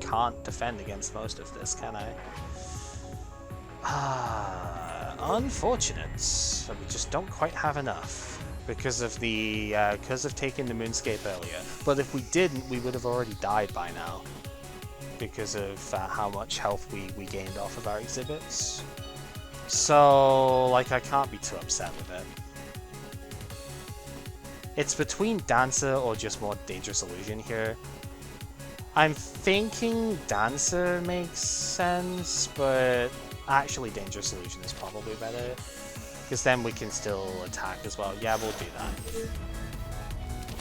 can't defend against most of this, can I? Unfortunate. We just don't quite have enough because of taking the Moonscape earlier. But if we didn't, we would have already died by now, because of how much health we gained off of our exhibits. So, like, I can't be too upset with it. It's between Dancer or just more Dangerous Illusion here. I'm thinking Dancer makes sense, but actually Dangerous Illusion is probably better, because then we can still attack as well. Yeah, we'll do that.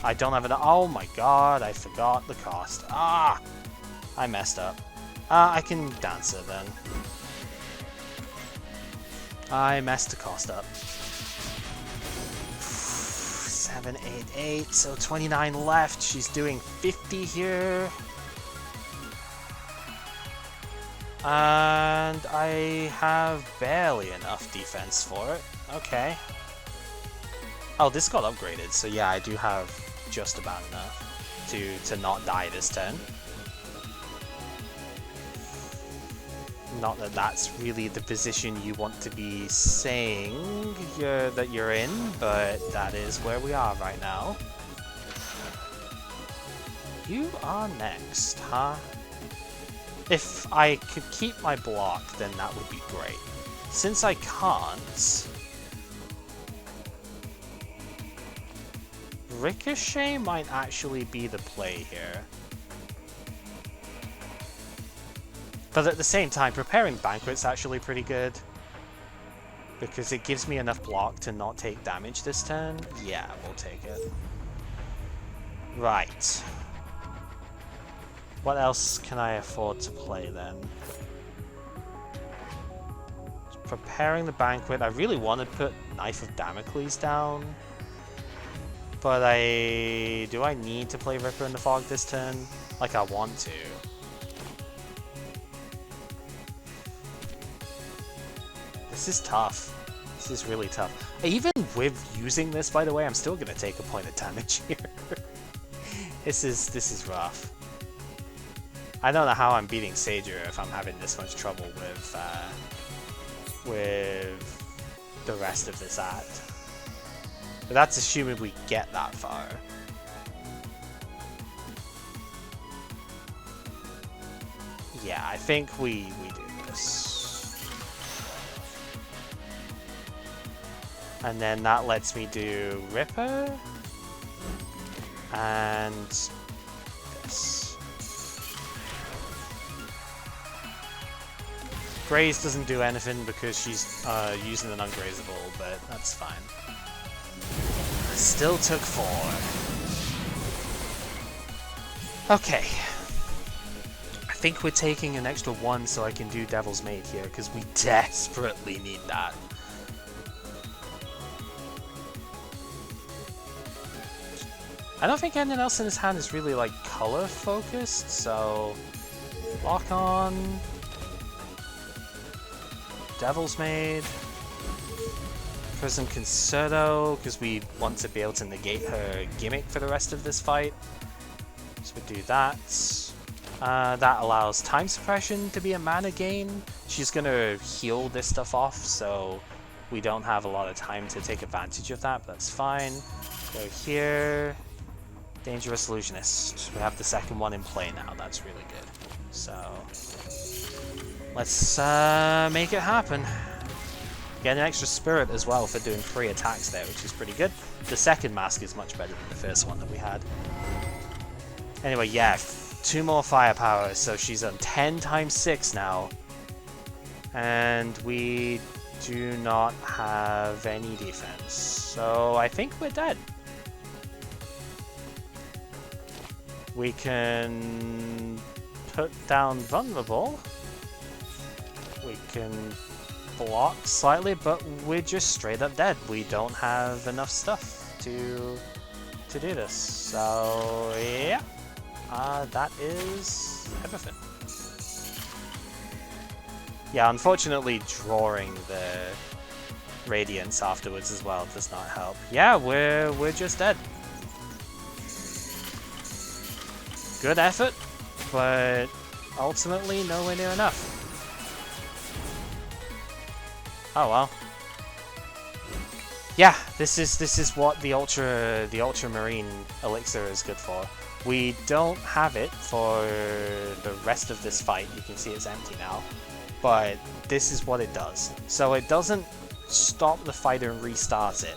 I don't have enough. Oh my god, I forgot the cost. Ah! I messed up. I can Dancer then. I messed the cost up. 7, 8, 8, so 29 left. She's doing 50 here. And I have barely enough defense for it. Okay. Oh, this got upgraded, so yeah, I do have just about enough to not die this turn. Not that that's really the position you want to be saying that you're in, but that is where we are right now. You are next, huh? If I could keep my block, then that would be great. Since I can't, Ricochet might actually be the play here. But at the same time, preparing Banquet's actually pretty good, because it gives me enough block to not take damage this turn. Yeah, we'll take it. Right. What else can I afford to play then? Preparing the Banquet. I really want to put Knife of Damocles down, but do I need to play Ripper in the Fog this turn? Like, I want to. This is tough. This is really tough. Even with using this, by the way, I'm still going to take a point of damage here. This is rough. I don't know how I'm beating Sager if I'm having this much trouble with the rest of this act. But that's assuming we get that far. Yeah, I think we do this. And then that lets me do Ripper. And this. Graze doesn't do anything because she's using an ungrazable, but that's fine. Still took 4. Okay. I think we're taking an extra 1 so I can do Devil's Maid here, because we desperately need that. I don't think anything else in his hand is really, like, color focused, so... Lock on... Devil's Maid... Prism Concerto, because we want to be able to negate her gimmick for the rest of this fight. So we do that. That allows time suppression to be a mana gain. She's going to heal this stuff off, so we don't have a lot of time to take advantage of that, but that's fine. Go here. Dangerous Illusionist. We have the second one in play now. That's really good. So let's make it happen. Get an extra spirit as well for doing 3 attacks there, which is pretty good. The second mask is much better than the first one that we had. Anyway, yeah, 2 more firepower, so she's on 10 times 6 now. And we do not have any defense, so I think we're dead. We can put down Vulnerable. We can block slightly, but we're just straight up dead. We don't have enough stuff to do this. So yeah, that is everything. Yeah, unfortunately, drawing the Radiance afterwards as well does not help. Yeah, we're just dead. Good effort, but ultimately nowhere near enough. Oh well. Yeah, this is what the ultramarine elixir is good for. We don't have it for the rest of this fight. You can see it's empty now, but this is what it does. So it doesn't stop the fighter and restart it.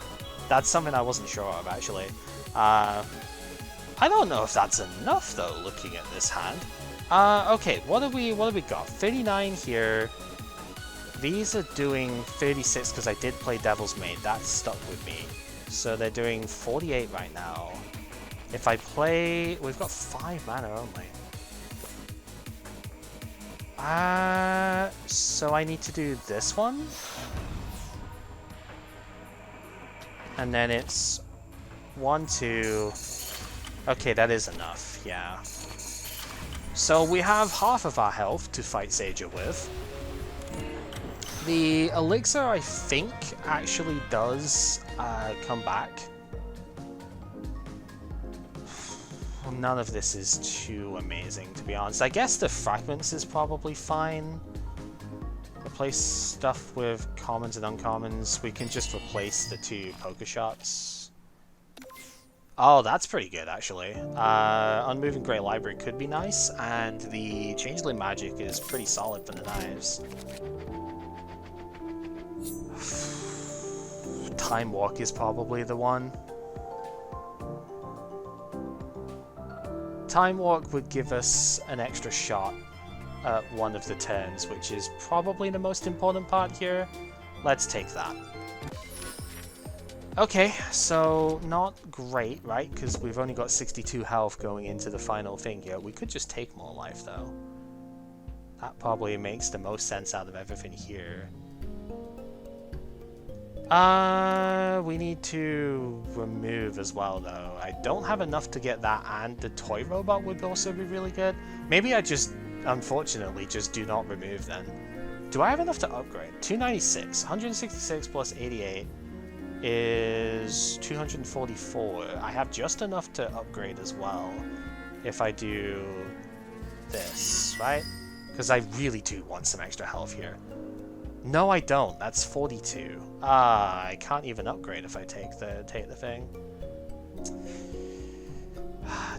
That's something I wasn't sure of actually. I don't know if that's enough though. Looking at this hand. Okay, what have we got? 39 here. These are doing 36 because I did play Devil's Maid. That stuck with me. So they're doing 48 right now. If I play... We've got 5 mana only. So I need to do this one. And then it's 1, 2... Okay, that is enough, yeah. So we have half of our health to fight Sager with. The elixir, I think, actually does come back. None of this is too amazing, to be honest. I guess the fragments is probably fine. Replace stuff with commons and uncommons. We can just replace the 2 poker shots. Oh, that's pretty good, actually. Unmoving Great Library could be nice, and the Changeling Magic is pretty solid for the knives. Time Walk is probably the one. Time Walk would give us an extra shot at one of the turns, which is probably the most important part here. Let's take that. Okay, so not great, right? Because we've only got 62 health going into the final thing here. We could just take more life, though. That probably makes the most sense out of everything here. We need to remove as well, though. I don't have enough to get that, and the toy robot would also be really good. Maybe I just, unfortunately, just do not remove then. Do I have enough to upgrade? 296, 166 plus 88 is 244. I have just enough to upgrade as well if I do this, right? Because I really do want some extra health here. No, I don't. That's 42. I can't even upgrade if I take the thing.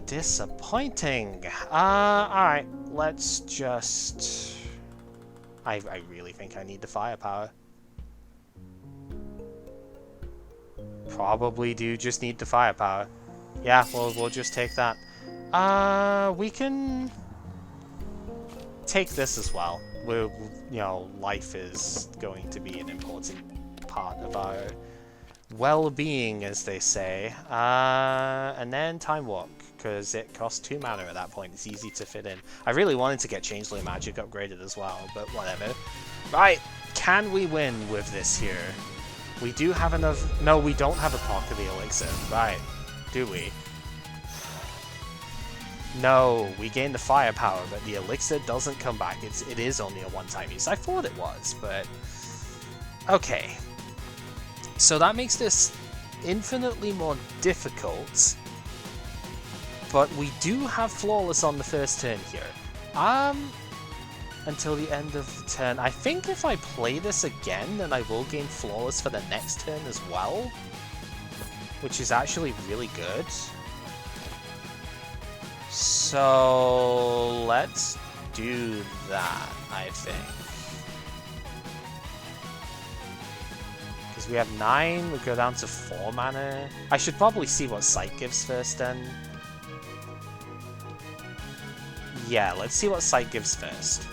Disappointing. Alright, let's just... I really think I need the firepower. Probably do just need the firepower. Yeah, we'll just take that. We can take this as well. life is going to be an important part of our well-being, as they say. And then Time Walk, because it costs 2 mana at that point. It's easy to fit in. I really wanted to get Changeling Magic upgraded as well, but whatever. Right, can we win with this here? We do have enough... No, we don't have a Pocket of the Elixir. Right, do we? No, we gain the firepower, but the elixir doesn't come back. It is only a one-time use. I thought it was, but... Okay. So that makes this infinitely more difficult. But we do have Flawless on the first turn here. Until the end of the turn. I think if I play this again, then I will gain Flawless for the next turn as well. Which is actually really good. So let's do that, I think. Because we have 9, we go down to 4 mana. I should probably see what Sight gives first then. Yeah, let's see what Sight gives first.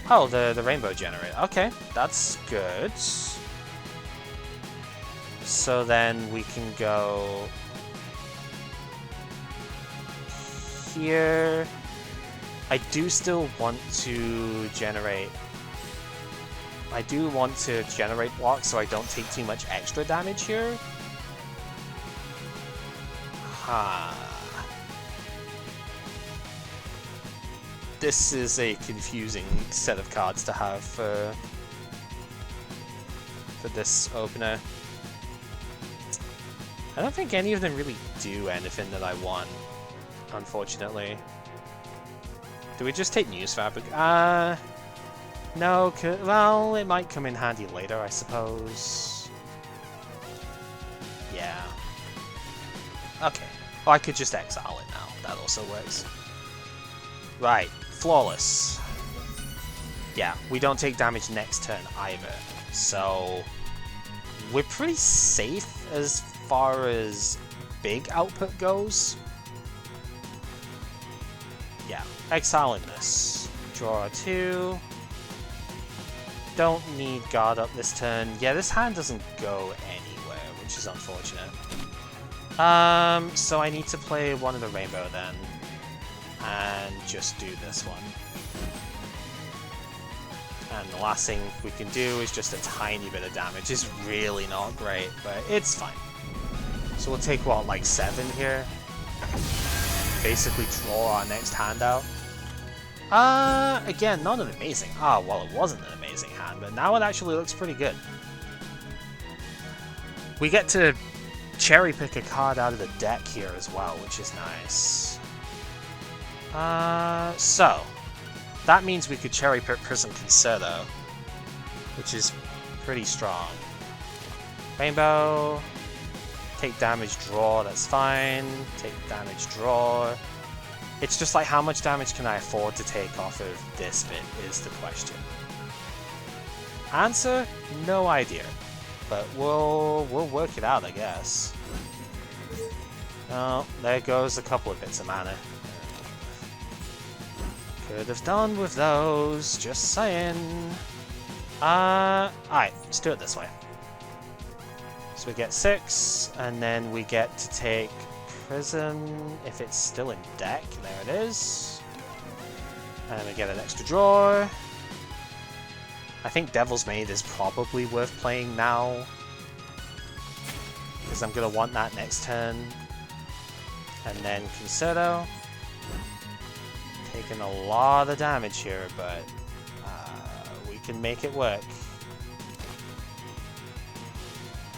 Oh, the Rainbow Generator. Okay, that's good. So then we can go... here. I do still want to generate... I do want to generate blocks so I don't take too much extra damage here. This is a confusing set of cards to have for this opener. I don't think any of them really do anything that I want, unfortunately. Do we just take News Fabric? No, well, it might come in handy later, I suppose. Yeah. Okay. Well, I could just exile it now. That also works. Right. Flawless. Yeah, we don't take damage next turn either. So, we're pretty safe as far as big output goes. Yeah, exiling this. Draw 2. Don't need guard up this turn. Yeah, this hand doesn't go anywhere, which is unfortunate. So I need to play one of the Rainbow then. And just do this one. And the last thing we can do is just a tiny bit of damage. It's really not great, but it's fine. So we'll take, what, like 7 here? Basically draw our next hand out. Again, not an amazing... well, it wasn't an amazing hand, but now it actually looks pretty good. We get to cherry pick a card out of the deck here as well, which is nice. So, that means we could cherry pick Prism Concerto, which is pretty strong. Rainbow, take damage, draw, that's fine. Take damage, draw. It's just like, how much damage can I afford to take off of this bit is the question. Answer? No idea. But we'll work it out, I guess. Oh, there goes a couple of bits of mana. Could have done with those, just saying. Alright, let's do it this way. So we get 6, and then we get to take Prism, if it's still in deck, there it is. And we get an extra draw. I think Devil's Maid is probably worth playing now, because I'm going to want that next turn. And then Concerto. Taking a lot of damage here, but we can make it work.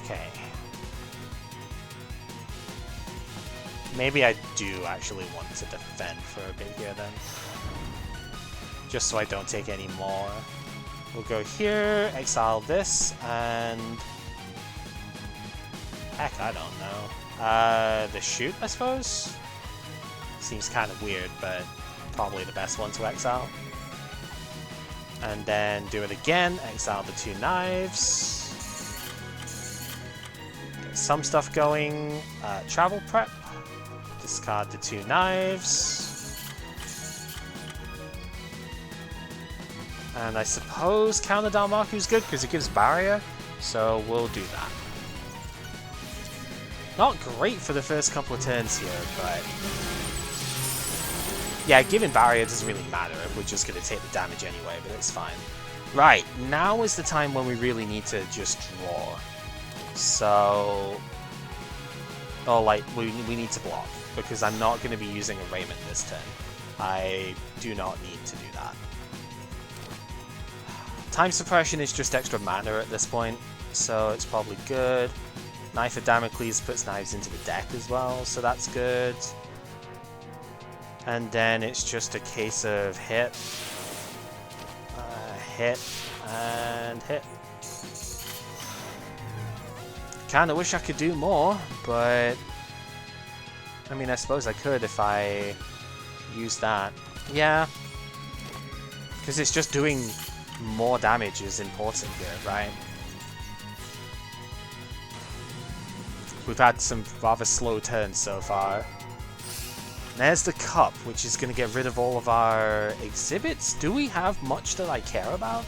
Okay. Maybe I do actually want to defend for a bit here then. Just so I don't take any more. We'll go here, exile this, and... heck, I don't know. The Shoot, I suppose? Seems kind of weird, but probably the best one to exile. And then do it again, exile the 2 knives. Get some stuff going. Travel Prep. Discard the 2 knives. And I suppose counter Dalmaku is good because it gives barrier, so we'll do that. Not great for the first couple of turns here, but yeah, giving barrier doesn't really matter if we're just going to take the damage anyway, but it's fine. Right, now is the time when we really need to just draw. So, oh, like, we need to block, because I'm not going to be using a Reimu this turn. I do not need to do that. Time Suppression is just extra mana at this point, so it's probably good. Knife of Damocles puts knives into the deck as well, so that's good. And then it's just a case of hit, hit, and hit. Kinda wish I could do more, but I mean, I suppose I could if I use that. Yeah, because it's just doing more damage is important here, right? We've had some rather slow turns so far. There's the cup, which is going to get rid of all of our exhibits. Do we have much that I care about?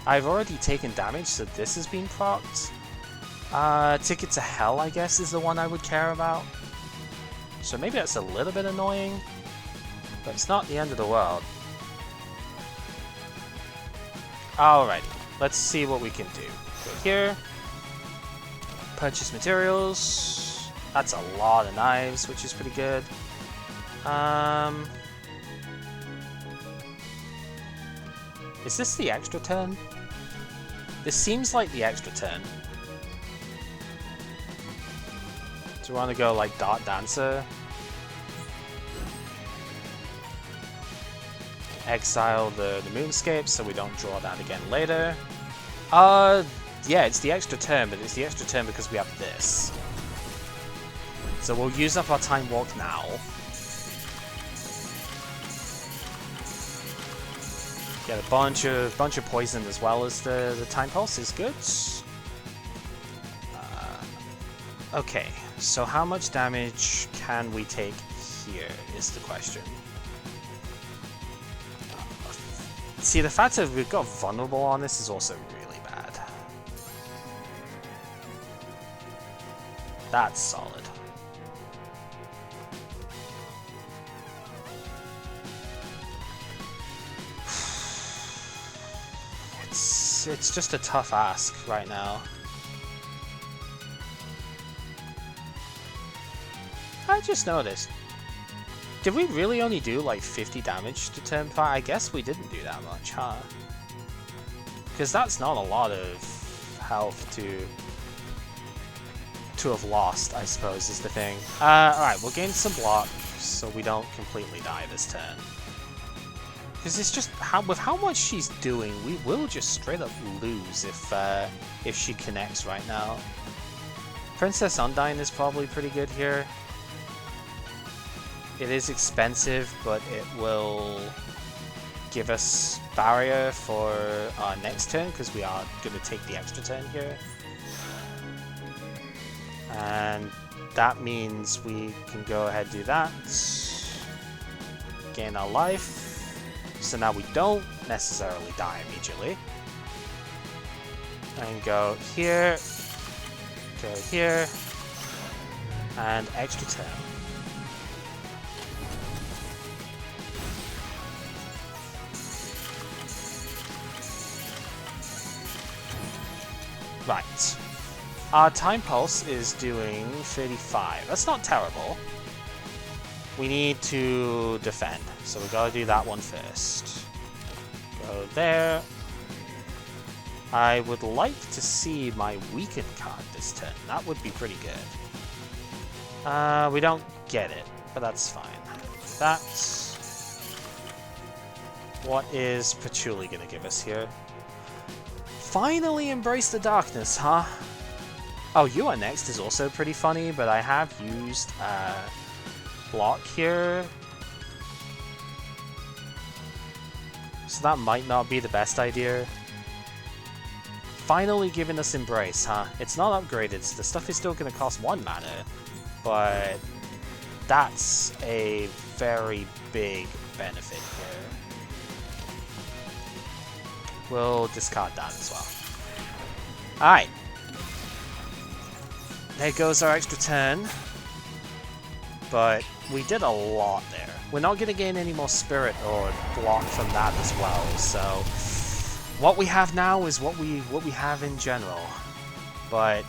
I've already taken damage, so this has been procced. Ticket to Hell, I guess, is the one I would care about. So maybe that's a little bit annoying, but it's not the end of the world. Alrighty, let's see what we can do. Go here. Purchase materials. That's a lot of knives, which is pretty good. Is this the extra turn? This seems like the extra turn. Do you want to go like Dart Dancer? Exile the Moonscape so we don't draw that again later. Yeah, it's the extra turn, but it's the extra turn because we have this. So we'll use up our Time Walk now. Get a bunch of poison as well as the Time Pulse is good. Okay, so how much damage can we take here is the question. See, the fact that we've got vulnerable on this is also really bad. That's solid. It's just a tough ask right now. I just noticed. Did we really only do like 50 damage to turn 5? I guess we didn't do that much, huh? Because that's not a lot of health to have lost, I suppose, is the thing. Alright, we'll gain some block so we don't completely die this turn. Because it's just, with how much she's doing, we will just straight up lose if she connects right now. Princess Undyne is probably pretty good here. It is expensive, but it will give us barrier for our next turn, because we are going to take the extra turn here. And that means we can go ahead and do that. Gain our life. So now we don't necessarily die immediately. And go here, and extra turn. Right. Our Time Pulse is doing 35. That's not terrible. We need to defend, so we gotta do that one first. Go there. I would like to see my Weaken card this turn. That would be pretty good. We don't get it, but that's fine. That's... What is Patchouli gonna give us here? Finally embrace the darkness, huh? Oh, You Are Next is also pretty funny, but I have used block here. So that might not be the best idea. Finally giving us Embrace, huh? It's not upgraded, so the stuff is still going to cost 1 mana, but that's a very big benefit here. we'll discard that as well. Alright. There goes our extra turn. But we did a lot there. We're not going to gain any more spirit or block from that as well, so what we have now is what we have in general. But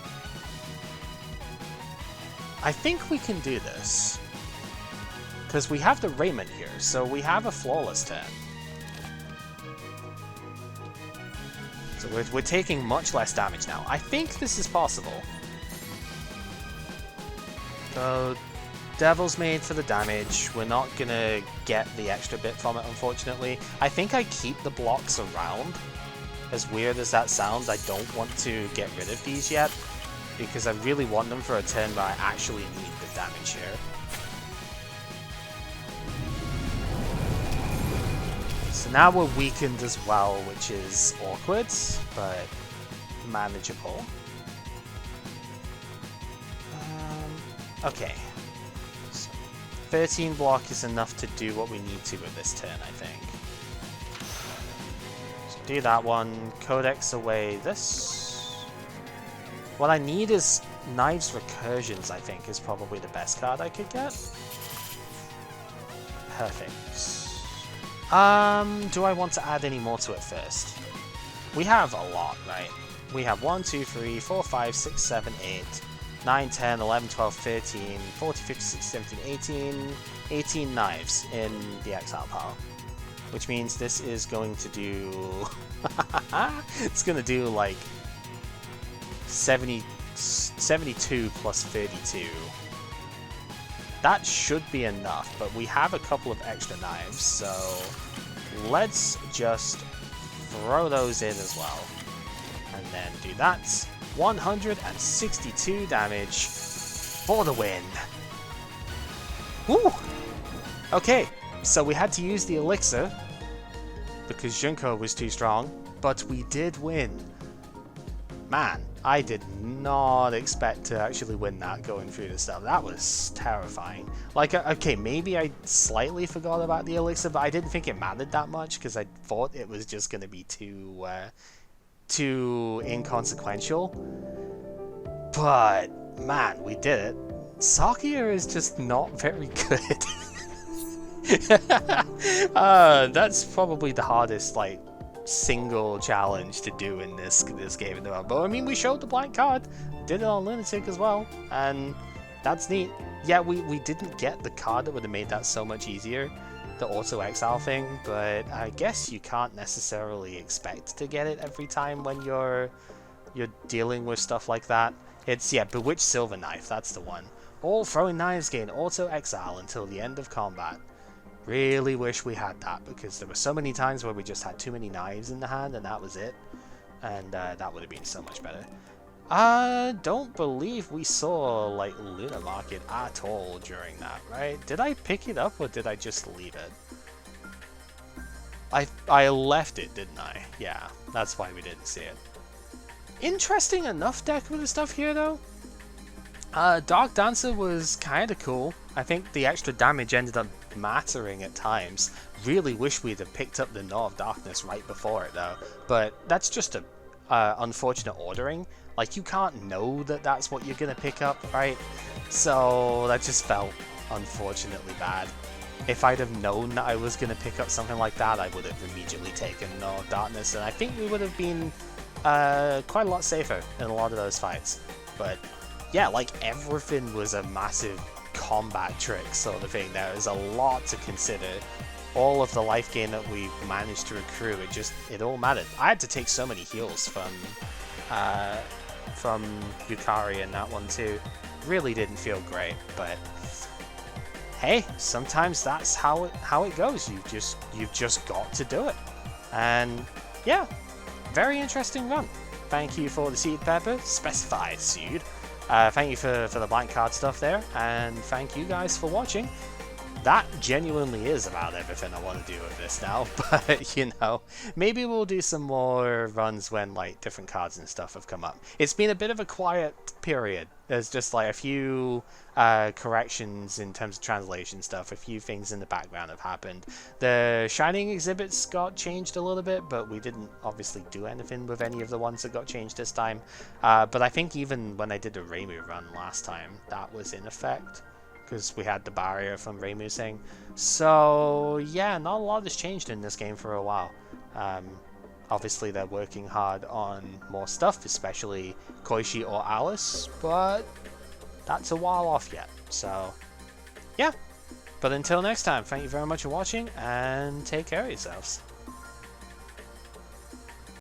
I think we can do this. Because we have the Reimu here, so we have a flawless turn. So we're taking much less damage now. I think this is possible. So Devil's Maid for the damage. We're not gonna get the extra bit from it, unfortunately. I think I keep the blocks around. As weird as that sounds, I don't want to get rid of these yet, because I really want them for a turn where I actually need the damage here. So now we're weakened as well, which is awkward, but manageable. Okay. 13 block is enough to do what we need to with this turn, I think. So do that one, Codex away this. What I need is Knives Recursions, I think, is probably the best card I could get. Perfect. Do I want to add any more to it first? We have a lot, right? We have 1, 2, 3, 4, 5, 6, 7, 8... 9, 10, 11, 12, 13, 14, 15, 16, 17, 18 knives in the exile pile. Which means this is going to do... it's going to do like 72 plus 32. That should be enough, but we have a couple of extra knives, so let's just throw those in as well. And then do that. 162 damage for the win. Woo! Okay, so we had to use the elixir because Junko was too strong, but we did win. Man, I did not expect to actually win that going through the stuff. That was terrifying. Like, okay, maybe I slightly forgot about the elixir, but I didn't think it mattered that much because I thought it was just going to be too inconsequential. But man, we did it. Sakuya is just not very good. That's probably the hardest like single challenge to do in this game. But I mean, we showed the blank card, did it on Lunatic as well, and that's neat. Yeah, we didn't get the card that would have made that so much easier, the auto exile thing, but I guess you can't necessarily expect to get it every time when you're dealing with stuff like that. It's, yeah, Bewitched Silver Knife, that's the one. All throwing knives gain auto exile until the end of combat. Really wish we had that, because there were so many times where we just had too many knives in the hand and that was it. And that would have been so much better. I don't believe we saw, like, Lunar Market at all during that, right? Did I pick it up or did I just leave it? I left it, didn't I? Yeah, that's why we didn't see it. Interesting enough deck with the stuff here, though. Dark Dancer was kind of cool. I think the extra damage ended up mattering at times. Really wish we'd have picked up the Knot of Darkness right before it, though. But that's just a unfortunate ordering. Like, you can't know that that's what you're gonna pick up, right? So that just felt unfortunately bad. If I'd have known that I was gonna pick up something like that, I would have immediately taken Knot of Darkness, and I think we would have been quite a lot safer in a lot of those fights. But yeah, like, everything was a massive combat trick sort of thing. There is a lot to consider. All of the life gain that we managed to accrue, it all mattered. I had to take so many heals from Yukari in that one too. Really didn't feel great, but hey, sometimes that's how it goes. You've just got to do it. And yeah, very interesting run. Thank you for the seed pepper, specified seed. Thank you for the blank card stuff there, and thank you guys for watching. that genuinely is about everything I want to do with this now. But, you know, maybe we'll do some more runs when, like, different cards and stuff have come up. It's been a bit of a quiet period. There's just, like, a few corrections in terms of translation stuff. A few things in the background have happened. The Shining exhibits got changed a little bit, but we didn't obviously do anything with any of the ones that got changed this time. But I think even when I did the Reimu run last time, that was in effect, because we had the barrier from Reimu thing. So yeah, not a lot has changed in this game for a while. Obviously they're working hard on more stuff, especially Koishi or Alice, but that's a while off yet. So yeah, but until next time, thank you very much for watching, and take care of yourselves.